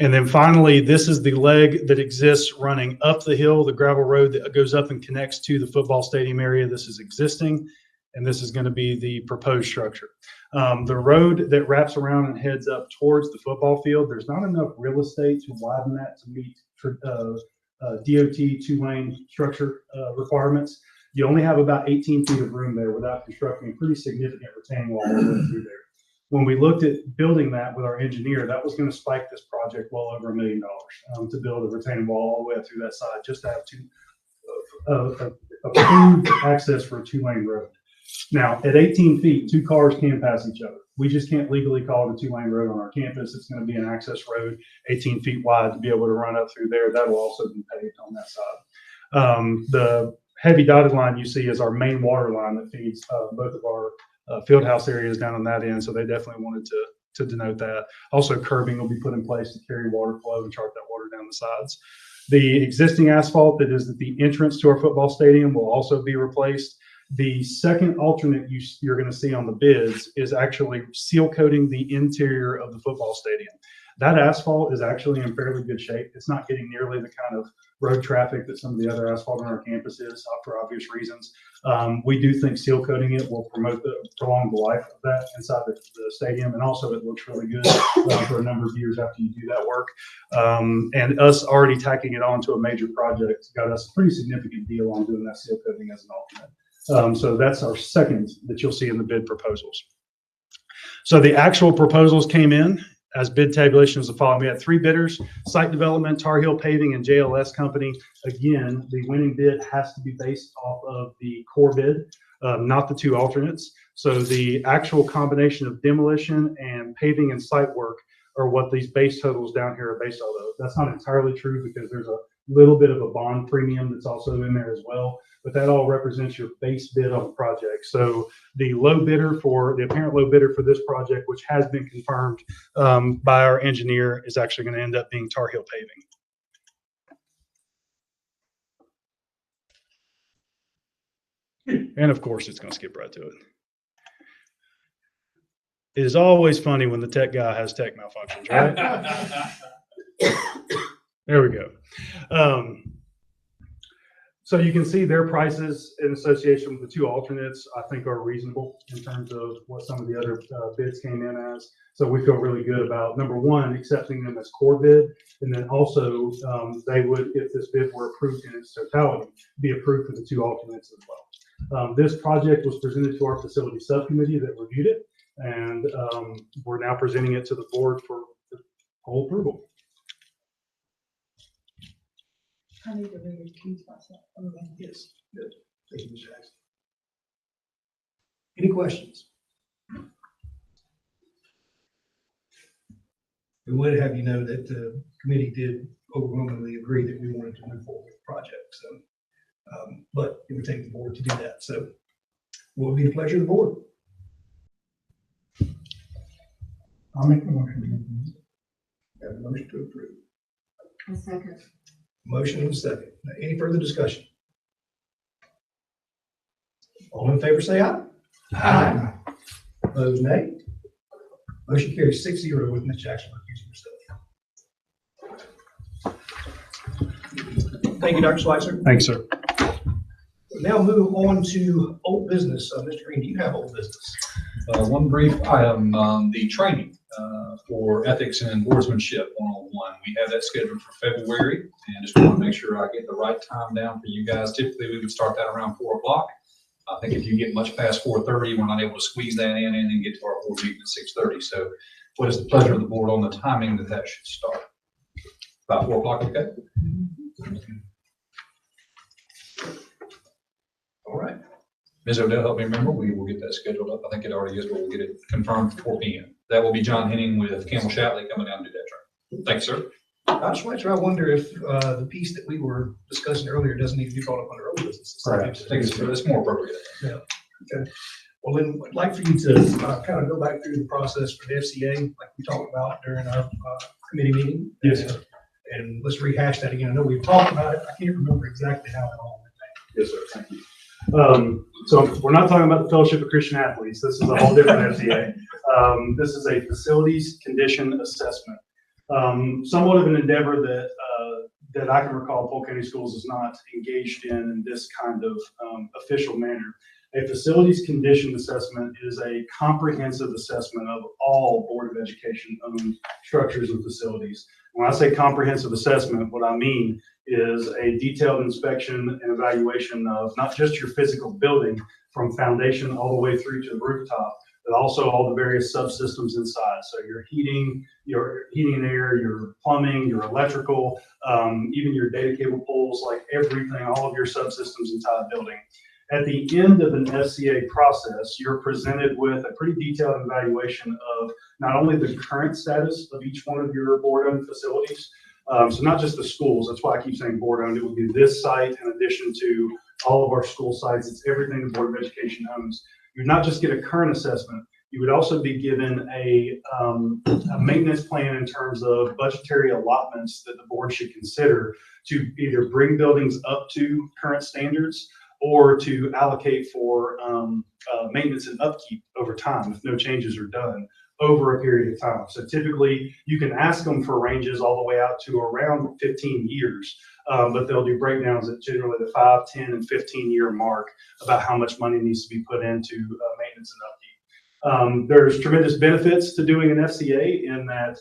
S1: And then finally, this is the leg that exists running up the hill, the gravel road that goes up and connects to the football stadium area. This is existing, and this is going to be the proposed structure. The road that wraps around and heads up towards the football field, there's not enough real estate to widen that to meet DOT 2-lane structure requirements. You only have about 18 feet of room there without constructing a pretty significant retaining wall all the way through there. When we looked at building that with our engineer, that was going to spike this project well over $1 million to build a retaining wall all the way up through that side, just to have approved access for a 2-lane road. Now, at 18 feet, 2 cars can pass each other. We just can't legally call it a 2-lane road on our campus. It's going to be an access road, 18 feet wide to be able to run up through there. That will also be paved on that side. The heavy dotted line you see is our main water line that feeds both of our field house areas down on that end. So they definitely wanted to denote that. Also, curbing will be put in place to carry water flow and chart that water down the sides. The existing asphalt that is at the entrance to our football stadium will also be replaced. The second alternate you're going to see on the bids is actually seal coating the interior of the football stadium. That asphalt is actually in fairly good shape. It's not getting nearly the kind of road traffic that some of the other asphalt on our campus is, for obvious reasons. We do think seal coating it will prolong the life of that inside the stadium, and also it looks really good for a number of years after you do that work. And us already tacking it on to a major project got us a pretty significant deal on doing that seal coating as an alternate. So that's our second that you'll see in the bid proposals. So the actual proposals came in as bid tabulations the following. We had 3 bidders: Site Development, Tar Heel Paving, and JLS Company. Again, the winning bid has to be based off of the core bid, not the 2 alternates. So the actual combination of demolition and paving and site work are what these base totals down here are based on. That's not entirely true because there's a little bit of a bond premium that's also in there as well, but that all represents your base bid on the project. So the apparent low bidder for this project, which has been confirmed by our engineer, is actually going to end up being Tar Heel Paving. And of course, it's going to skip right to it. It is always funny when the tech guy has tech malfunctions, right? There we go. So you can see their prices in association with the 2 alternates, I think, are reasonable in terms of what some of the other bids came in as. So we feel really good about, number one, accepting them as core bid, and then also they would, if this bid were approved in its totality, be approved for the 2 alternates as well. This project was presented to our facility subcommittee that reviewed it, and we're now presenting it to the board for whole approval.
S3: I need to recuse myself.
S7: Yes, good. Thank you, Ms. Jackson. Any questions? We would have you know that the committee did overwhelmingly agree that we wanted to move forward with the project. So, but it would take the board to do that. So, what would be the pleasure of the board? I'll make the motion. Have a motion to approve.
S8: A second.
S7: Motion and a second. Now, any further discussion? All in favor, say aye. Aye. Opposed, nay. Motion carries 6-0 with Ms. Jackson recusing herself. Thank you, Dr. Schweitzer.
S1: Thanks, sir.
S7: We'll now move on to old business. Mr. Green, do you have old business?
S2: One brief item, the training for ethics and boardsmanship 101. We have that scheduled for February, and just want to make sure I get the right time down for you guys. Typically, we would start that around 4 o'clock. I think if you get much past 4:30, we're not able to squeeze that in and then get to our board meeting at 6:30. So what is the pleasure of the board on the timing that should start? About 4 o'clock, okay?
S7: All right.
S2: Ms. Odell, help me remember, we will get that scheduled up. I think it already is, but we'll get it confirmed for 4 p.m. That will be John Henning with Campbell Shatley coming down to do that training. Thanks, sir.
S7: Dr. Schweitzer, I wonder if the piece that we were discussing earlier doesn't need to be brought up under old business.
S2: Perhaps. I think it's more appropriate.
S7: Yeah. Okay. Well, then I'd like for you to kind of go back through the process for the FCA, like we talked about during our committee meeting.
S1: Yes, sir.
S7: And let's rehash that again. I know we've talked about it. I can't remember exactly how it all went down.
S1: Yes, sir. Thank you. So we're not talking about the Fellowship of Christian Athletes. This is a whole different FCA. This is a facilities condition assessment. Somewhat of an endeavor that I can recall Polk County Schools is not engaged in this kind of official manner. A facilities condition assessment is a comprehensive assessment of all Board of Education owned structures and facilities. When I say comprehensive assessment, what I mean is a detailed inspection and evaluation of not just your physical building from foundation all the way through to the rooftop, but also all the various subsystems inside. So your heating and air, your plumbing, your electrical, even your data cable poles, like everything, all of your subsystems inside the building. At the end of an FCA process, you're presented with a pretty detailed evaluation of not only the current status of each one of your board-owned facilities, so not just the schools, that's why I keep saying board-owned, it would be this site in addition to all of our school sites, it's everything the Board of Education owns. You would not just get a current assessment, you would also be given a maintenance plan in terms of budgetary allotments that the board should consider to either bring buildings up to current standards or to allocate for maintenance and upkeep over time if no changes are done over a period of time. So typically you can ask them for ranges all the way out to around 15 years, but they'll do breakdowns at generally the 5, 10, and 15-year mark about how much money needs to be put into maintenance and upkeep. There's tremendous benefits to doing an FCA in that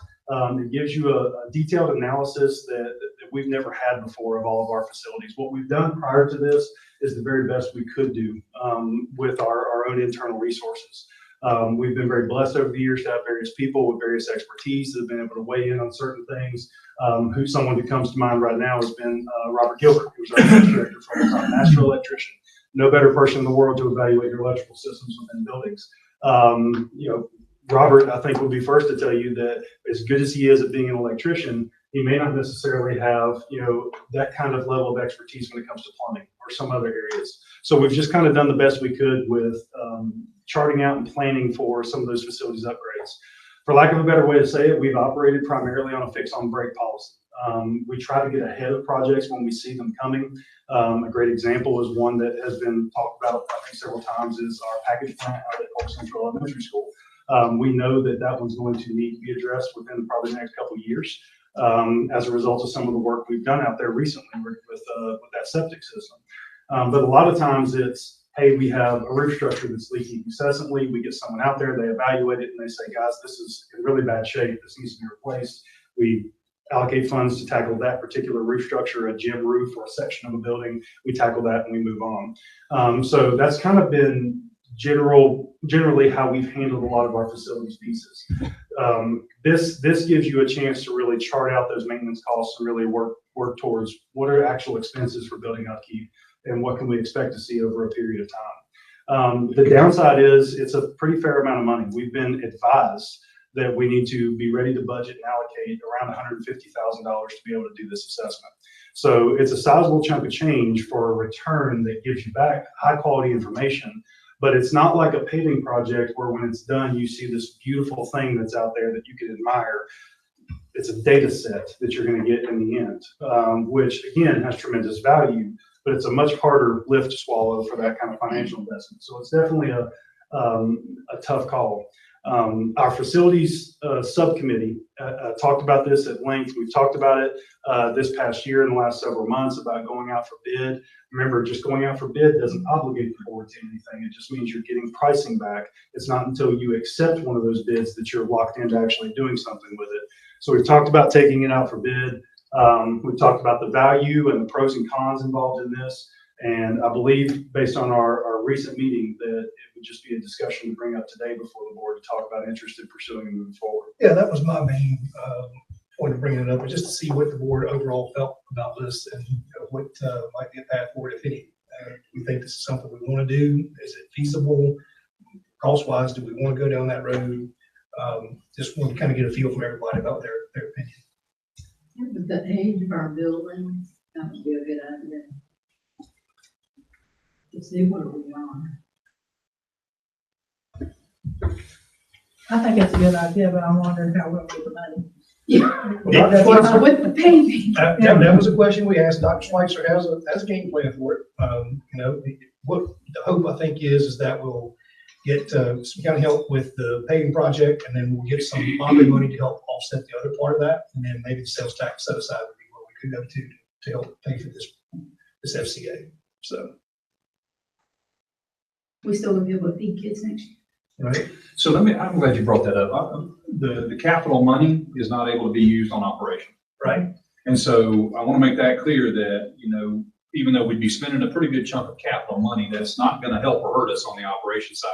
S1: it gives you a detailed analysis that we've never had before of all of our facilities. What we've done prior to this is the very best we could do with our own internal resources. We've been very blessed over the years to have various people with various expertise that have been able to weigh in on certain things. Someone who comes to mind right now has been Robert Gilbert, who's our director for a master electrician. No better person in the world to evaluate your electrical systems within buildings. Robert, I think, will be first to tell you that as good as he is at being an electrician, he may not necessarily have, that kind of level of expertise when it comes to plumbing or some other areas. So we've just kind of done the best we could with charting out and planning for some of those facilities upgrades. For lack of a better way to say it, we've operated primarily on a fix on break policy. We try to get ahead of projects when we see them coming. A great example is one that has been talked about, I think, several times is our package plant out at Polk Central Elementary School. We know that one's going to need to be addressed within probably the next couple of years as a result of some of the work we've done out there recently with that septic system. But a lot of times it's, hey, we have a roof structure that's leaking incessantly. We get someone out there, they evaluate it, and they say, guys, this is in really bad shape. This needs to be replaced. We allocate funds to tackle that particular roof structure, a gym roof or a section of a building. We tackle that and we move on. So that's kind of been generally how we've handled a lot of our facilities pieces. This gives you a chance to really chart out those maintenance costs and really work towards what are actual expenses for building upkeep and what can we expect to see over a period of time. The downside is it's a pretty fair amount of money. We've been advised that we need to be ready to budget and allocate around $150,000 to be able to do this assessment. So it's a sizable chunk of change for a return that gives you back high quality information. But it's not like a paving project where when it's done, you see this beautiful thing that's out there that you can admire. It's a data set that you're going to get in the end, which again has tremendous value, but it's a much harder lift to swallow for that kind of financial investment. So it's definitely a tough call. Our facilities subcommittee talked about this at length. We've talked about it this past year in the last several months about going out for bid. Remember, just going out for bid doesn't obligate the board to anything. It just means you're getting pricing back. It's not until you accept one of those bids that you're locked into actually doing something with it. So we've talked about taking it out for bid. We've talked about the value and the pros and cons involved in this. And I believe based on our recent meeting that it would just be a discussion to bring up today before the board to talk about interest in pursuing and moving forward.
S7: Yeah, that was my main point of bringing it up, was just to see what the board overall felt about this and what might be a path forward, if any. We think this is something we want to do. Is it feasible? Cost-wise, do we want to go down that road? Just want to kind of get a feel from everybody about their opinion.
S8: With the age of our buildings, that would be a good idea. To see what we are.
S3: I think it's a good idea, but I'm wondering how we'll get the money.
S8: Yeah.
S7: Well, that's what-
S8: With the paving.
S7: That was a question we asked. Dr. Schweitzer has a game plan for it. What the hope I think is that we'll get some kind of help with the paving project, and then we'll get some bonding money to help offset the other part of that, and then maybe the sales tax set aside would be what we could go to help pay for this FCA. So.
S8: We still will be able to feed kids next year.
S7: Right.
S2: So I'm glad you brought that up. The capital money is not able to be used on operation.
S7: Right.
S2: And so I want to make that clear that, even though we'd be spending a pretty good chunk of capital money, that's not going to help or hurt us on the operation side.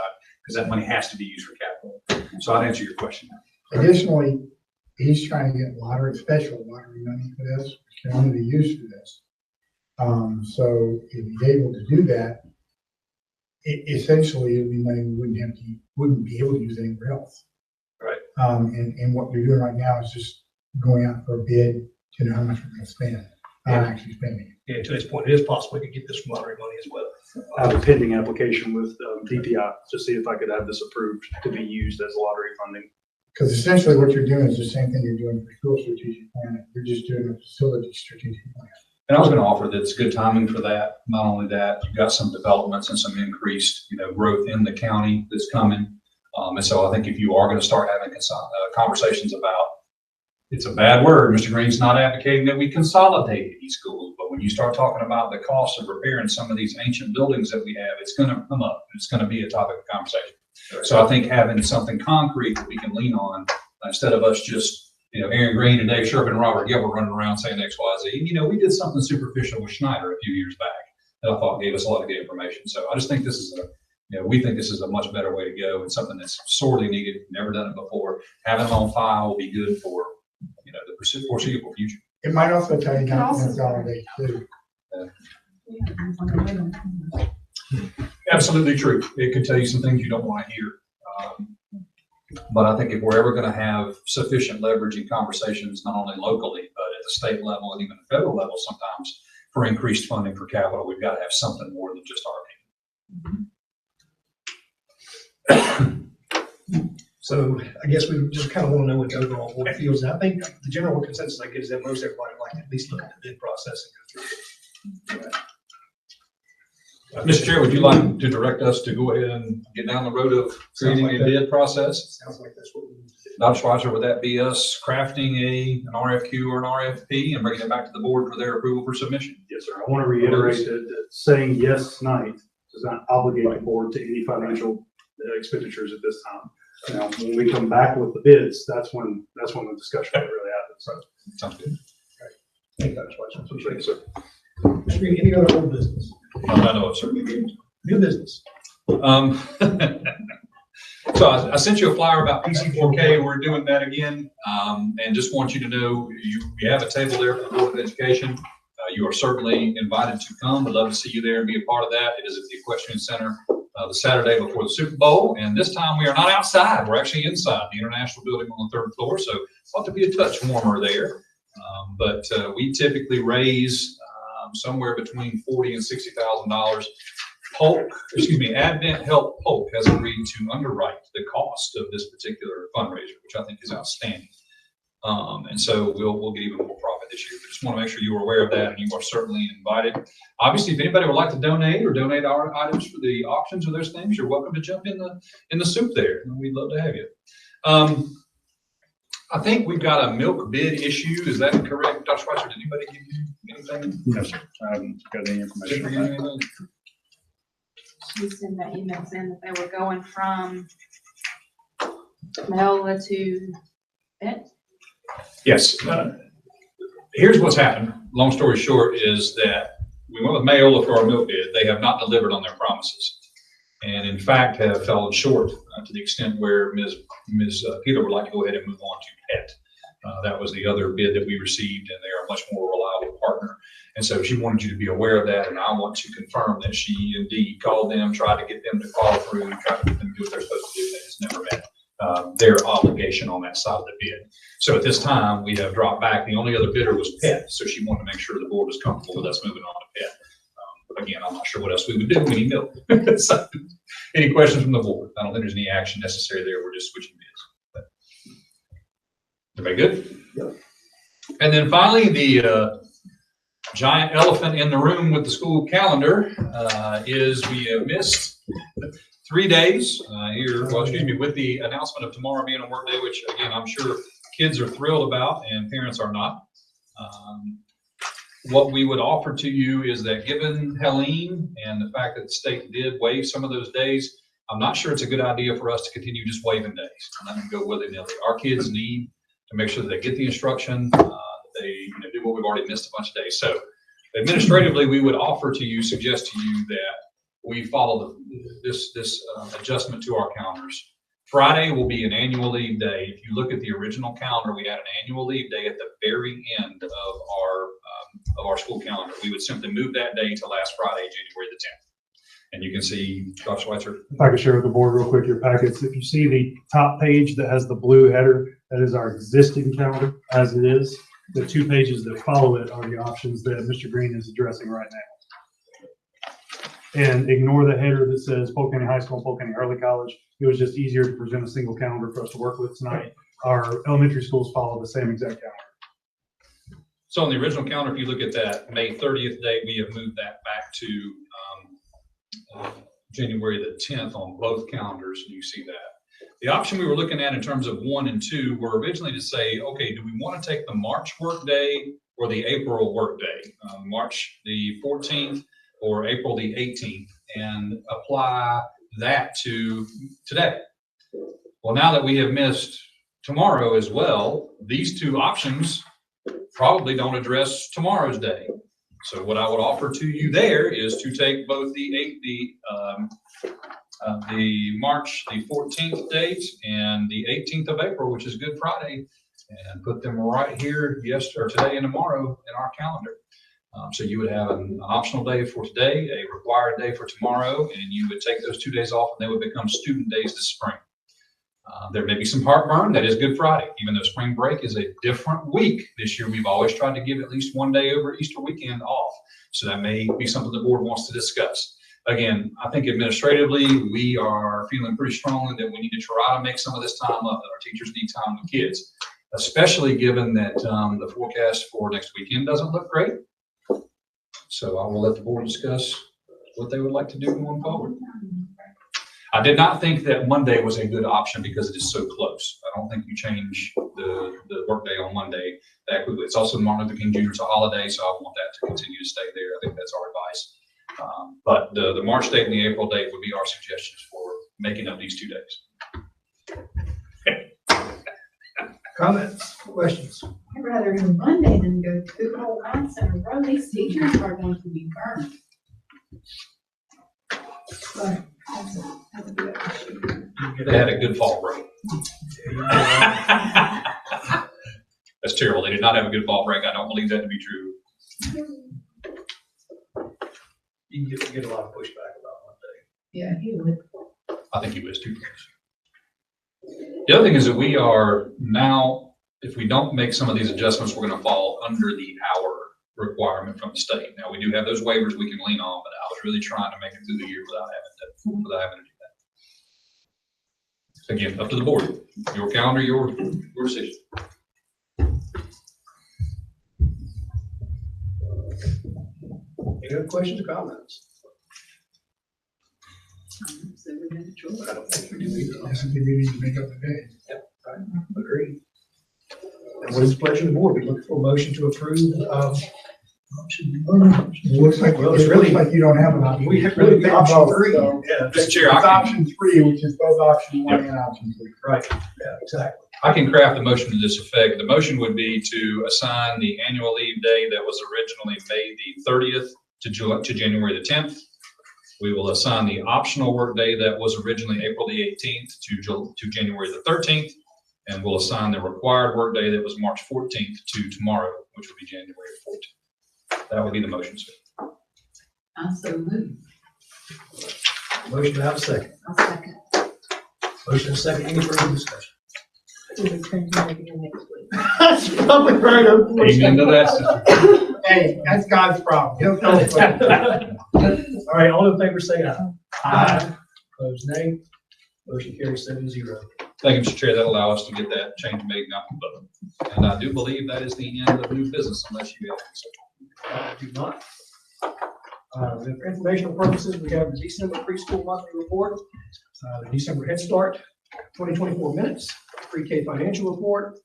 S2: because that money has to be used for capital. So I'd answer your question.
S9: Additionally, he's trying to get special lottery money for this, which can only be used for this. So if he's able to do that, essentially it would be money we wouldn't be able to use anywhere else.
S2: Right.
S9: And what we're doing right now is just going out for a bid to know how much we're going to spend, not actually spending it.
S7: Yeah, to this point, it is possible we could get this from lottery money as well.
S1: I have a pending application with DPI to see if I could have this approved to be used as lottery funding.
S9: Because essentially what you're doing is the same thing you're doing for school strategic planning. You're just doing a facility strategic plan.
S2: And I was going to offer that it's good timing for that. Not only that, you've got some developments and some increased, growth in the county that's coming. And so I think if you are going to start having conversations about, it's a bad word, Mr. Green's not advocating that we consolidate these schools, but when you start talking about the cost of repairing some of these ancient buildings that we have, it's going to come up. It's going to be a topic of conversation. So I think having something concrete that we can lean on instead of us just, Aaron Green and Dave Sherman and Robert Gilbert running around saying X, Y, Z. We did something superficial with Schneider a few years back that I thought gave us a lot of good information. So I just think this is we think this is a much better way to go and something that's sorely needed. Never done it before. Having it on file will be good for, the foreseeable future.
S9: It might also tell you not to consolidate too.
S2: Absolutely true. It could tell you some things you don't want to hear. But I think if we're ever going to have sufficient leverage in conversations, not only locally, but at the state level and even the federal level sometimes for increased funding for capital, we've got to have something more than just our opinion.
S7: So I guess we just kind of want to know what the overall board feels. And I think the general consensus I get is that most everybody would like to at least look at the bid process and go through it.
S2: Mr. Chair, would you like to direct us to go ahead and get down the road of creating a bid process?
S7: Sounds like that's what we need to do.
S2: Dr. Schweitzer, would that be us crafting an RFQ or an RFP and bringing it back to the board for their approval for submission?
S1: Yes, sir. I want to reiterate that saying yes tonight does not obligate the board to any financial expenditures at this time. Now, when we come back with the bids, that's when the discussion really happens. So,
S2: Sounds good.
S7: Thank you, Dr. Schweitzer.
S1: thank you, sir.
S7: Mr. Green, any other old business?
S2: I know it, sir.
S7: New business.
S2: So I sent you a flyer about PC4K. We're doing that again. And just want you to know, you have a table there for the Board of Education. You are certainly invited to come. We'd love to see you there and be a part of that. It is at the Equestrian Center the Saturday before the Super Bowl. And this time we are not outside. We're actually inside the International Building on the 3rd floor. So it's ought to be a touch warmer there. But we typically raise somewhere between $40,000 and $60,000. Advent Health Polk has agreed to underwrite the cost of this particular fundraiser, which I think is outstanding. And so we'll get even more profit this year. But just want to make sure you are aware of that, and you are certainly invited. Obviously, if anybody would like to donate our items for the auctions or those things, you're welcome to jump in the soup there. We'd love to have you. I think we've got a milk bid issue. Is that correct, Dr. Schweitzer? Did anybody give you anything?
S1: No, sir. I haven't got any information on that.
S10: She sent that email saying that they were going from Mayola to Bent.
S2: Yes. Here's what's happened. Long story short is that we went with Mayola for our milk bid. They have not delivered on their promises, and in fact have fallen short to the extent where Ms. Peter would like to go ahead and move on to PET. That was the other bid that we received, and they are a much more reliable partner. And so she wanted you to be aware of that, and I want to confirm that she indeed called them, tried to get them to follow through, tried to get them to do what they're supposed to do, and it's never met their obligation on that side of the bid. So at this time, we have dropped back. The only other bidder was PET, so she wanted to make sure the board was comfortable with us moving on to PET. Again, I'm not sure what else we would do. We need milk. So, any questions from the board? I don't think there's any action necessary there. We're just switching bids. Everybody good?
S1: Yep.
S2: And then finally, the giant elephant in the room with the school calendar is we have missed 3 days with the announcement of tomorrow being a work day, which again, I'm sure kids are thrilled about and parents are not. What we would offer to you is that given Helene and the fact that the state did waive some of those days, I'm not sure it's a good idea for us to continue just waiving days. I'm not going to go willy-nilly. Our kids need to make sure that they get the instruction, that they do what we've already missed a bunch of days. So administratively, we would suggest to you that we follow this adjustment to our calendars. Friday will be an annual leave day. If you look at the original calendar, we had an annual leave day at the very end of our school calendar. We would simply move that day to last Friday, January the 10th. And you can see, Dr. Schweitzer.
S1: If I could share with the board real quick your packets. If you see the top page that has the blue header, that is our existing calendar as it is. The 2 pages that follow it are the options that Mr. Green is addressing right now. And ignore the header that says Polk County High School, Polk County Early College. It was just easier to present a single calendar for us to work with tonight. Our elementary schools follow the same exact calendar.
S2: So on the original calendar, if you look at that May 30th date, we have moved that back to January the 10th on both calendars. You see that. The option we were looking at in terms of 1 and 2 were originally to say, okay, do we want to take the March work day or the April work day, March the 14th or April the 18th, and apply that to today? Well, now that we have missed tomorrow as well, these 2 options probably don't address tomorrow's day. So what I would offer to you there is to take both the March the 14th date and the 18th of April, which is Good Friday, and put them right here today and tomorrow in our calendar. So you would have an optional day for today, a required day for tomorrow, and you would take those 2 days off and they would become student days this spring. There may be some heartburn. That is Good Friday. Even though spring break is a different week this year, we've always tried to give at least 1 day over Easter weekend off. So that may be something the board wants to discuss. Again, I think administratively, we are feeling pretty strongly that we need to try to make some of this time up, that our teachers need time with kids, especially given that the forecast for next weekend doesn't look great. So I will let the board discuss what they would like to do going forward. I did not think that Monday was a good option because it is so close. I don't think you change the workday on Monday that quickly. It's also Martin Luther King Jr. It's a holiday, so I want that to continue to stay there. I think that's our advice. But the March date and the April date would be our suggestions for making up these 2 days.
S7: Comments, questions?
S8: I'd rather do Monday than go 2 whole months in a row. These teachers are going to be burned. But that's a good issue.
S2: They had a good fall break. That's terrible. They did not have a good fall break. I don't believe that to be true.
S7: You can get a lot of pushback about Monday.
S8: Yeah, he would.
S2: I think he was too. The other thing is that we are now, if we don't make some of these adjustments, we're going to fall under the hour requirement from the state. Now, we do have those waivers we can lean on, but I was really trying to make it through the year without having to do that. Again, up to the board. Your calendar, your decision.
S7: Any other questions or comments?
S8: So we have a choice.
S7: I don't think we do either.
S9: That's something we need to make up today.
S7: Yep, I agree. And what is the pleasure of the board? We look for a motion to approve.
S9: It looks like,
S7: Well, it's really
S9: like you don't have an option.
S7: We have really
S9: Pick
S7: option
S9: both,
S7: 3.
S9: so
S7: Yeah,
S2: Mr. Chair,
S9: it's option 3, which is both option 1
S2: Yep.
S9: and option 3.
S7: right. Yeah, exactly.
S2: I can craft a motion to this effect. The motion would be to assign the annual leave day that was originally May the 30th to January the 10th. We will assign the optional work day that was originally April the 18th to January the 13th. And we'll assign the required work day that was March 14th to tomorrow, which will be January 14th. That would be the motion, sir.
S8: I so move.
S7: Motion to have a second.
S8: I'll second.
S7: Motion and second. Any further discussion?
S3: We'll be changing it again next week.
S7: That's probably right.
S2: Amen to that, sister.
S9: Hey, that's God's problem. He'll tell us what to do.
S7: All right, all in favor say aye. Aye. Opposed, nay. Motion carries 7-0.
S2: Thank you, Mr. Chair. That'll allow us to get that change made now. And I do believe that is the end of new business unless you have something.
S7: Do not. For informational purposes, we have the December preschool monthly report, the December Head Start 2024 minutes, pre-K financial report,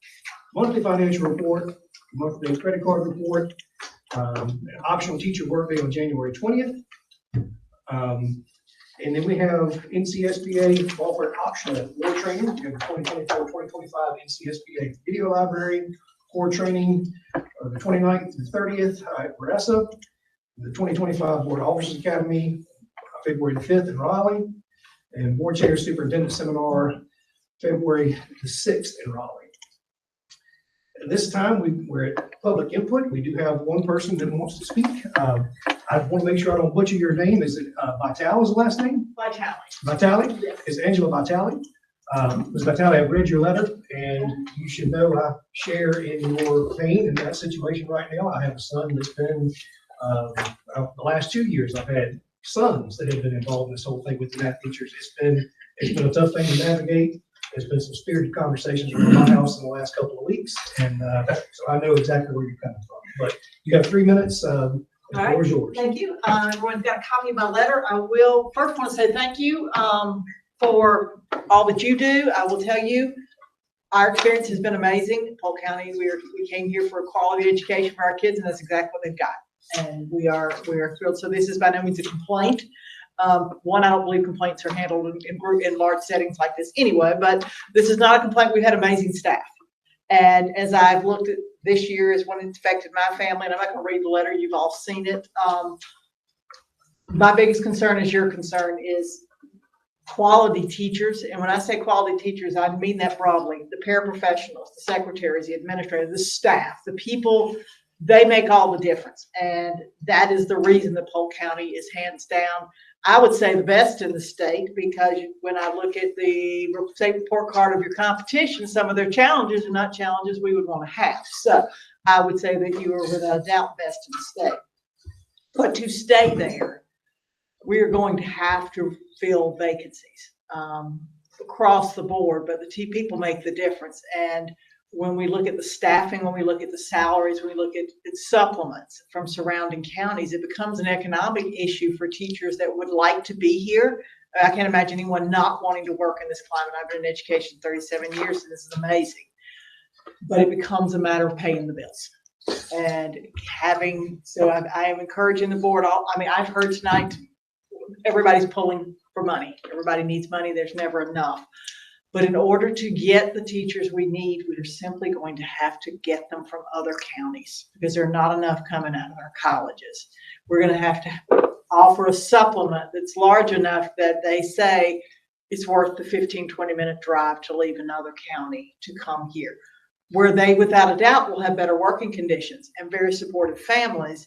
S7: monthly financial report, monthly credit card report, optional teacher workday on January 20th. And then we have NCSBA offered optional core training. We have the 2024-2025 NCSBA video library core training, the 29th to 30th at Veressa. The 2025 Board Officers Academy February the 5th in Raleigh, and board chair superintendent seminar, February the 6th in Raleigh. At this time, we're at public input. We do have one person that wants to speak. I want to make sure I don't butcher your name. Is it Vitale is the last name?
S6: Vitale.
S7: Vitale?
S6: Yes.
S7: Is Angela Vitale? Ms. Vitale, I've read your letter, and you should know I share in your pain in that situation right now. I have a son that's been, the last 2 years, I've had sons that have been involved in this whole thing with the math teachers. It's been a tough thing to navigate. There's been some spirited conversations around my house in the last couple of weeks, and so I know exactly where you're coming from. But you have 3 minutes. The floor is yours.
S11: Thank you. Everyone's got a copy of my letter. I will first want to say thank you for all that you do. I will tell you, our experience has been amazing. Polk County, we came here for a quality education for our kids, and that's exactly what they've got. And we are thrilled. So this is by no means a complaint. One, I don't believe complaints are handled in large settings like this anyway, but this is not a complaint. We've had amazing staff. And as I've looked at this year as when it affected my family, and I'm not going to read the letter, you've all seen it. My biggest concern is your concern is quality teachers. And when I say quality teachers, I mean that broadly. The paraprofessionals, the secretaries, the administrators, the staff, the people, they make all the difference. And that is the reason that Polk County is hands down, I would say, the best in the state, because when I look at the state report card of your competition, some of their challenges are not challenges we would want to have. So I would say that you are without doubt best in the state. But to stay there, we are going to have to fill vacancies across the board, but the people make the difference. And when we look at the staffing, when we look at the salaries, when we look at supplements from surrounding counties, it becomes an economic issue for teachers that would like to be here. I can't imagine anyone not wanting to work in this climate. I've been in education 37 years, and this is amazing. But it becomes a matter of paying the bills. And I am encouraging the board. I've heard tonight, everybody's pulling for money. Everybody needs money. There's never enough. But in order to get the teachers we need, we are simply going to have to get them from other counties because there are not enough coming out of our colleges. We're going to have to offer a supplement that's large enough that they say it's worth the 15, 20-minute drive to leave another county to come here, where they, without a doubt, will have better working conditions and very supportive families.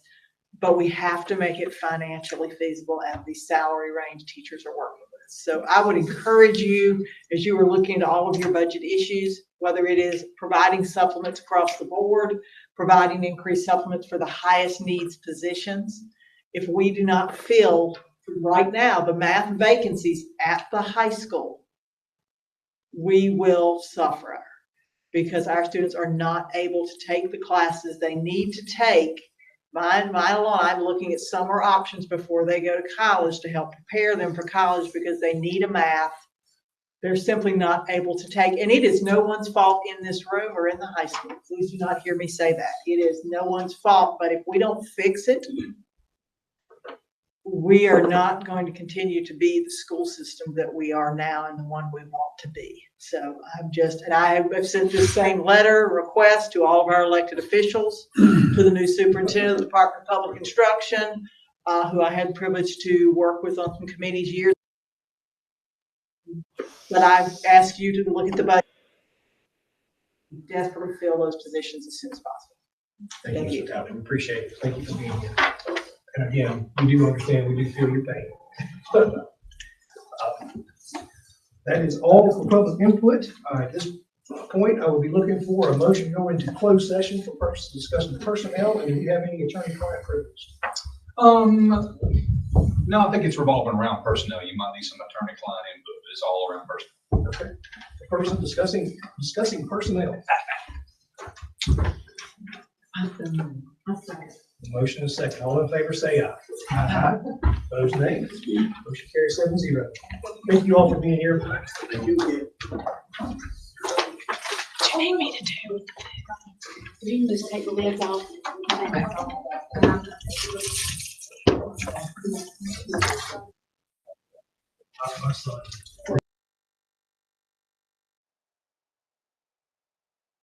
S11: But we have to make it financially feasible at the salary range teachers are working with. So I would encourage you, as you are looking into all of your budget issues, whether it is providing supplements across the board, providing increased supplements for the highest needs positions. If we do not fill right now the math vacancies at the high school, we will suffer because our students are not able to take the classes they need to take. Mine alone, I'm looking at summer options before they go to college to help prepare them for college because they need a math they're simply not able to take. And it is no one's fault in this room or in the high school. Please do not hear me say that. It is no one's fault, but if we don't fix it, we are not going to continue to be the school system that we are now and the one we want to be. So I have sent this same letter request to all of our elected officials, to the new superintendent of the Department of Public Instruction, who I had the privilege to work with on some committees years. But I've asked you to look at the budget, desperately fill those positions as soon as possible.
S7: Thank you, Mr. Talley. We appreciate it. Thank you for being here. And again, we do understand, we do feel your pain. That is all for public input. At this point, I will be looking for a motion to go into closed session for purposes of discussing personnel. And do you have any attorney-client privilege?
S2: No, I think it's revolving around personnel. You might need some attorney-client input, but it's all around personnel.
S7: Okay. The person discussing personnel. Motion is second. All in favor, say aye. Aye. Opposed, nay. Motion carries 7-0. Thank you all for being here. Thank you.
S5: What do you need me to do? You can just take the lids off.
S7: My son.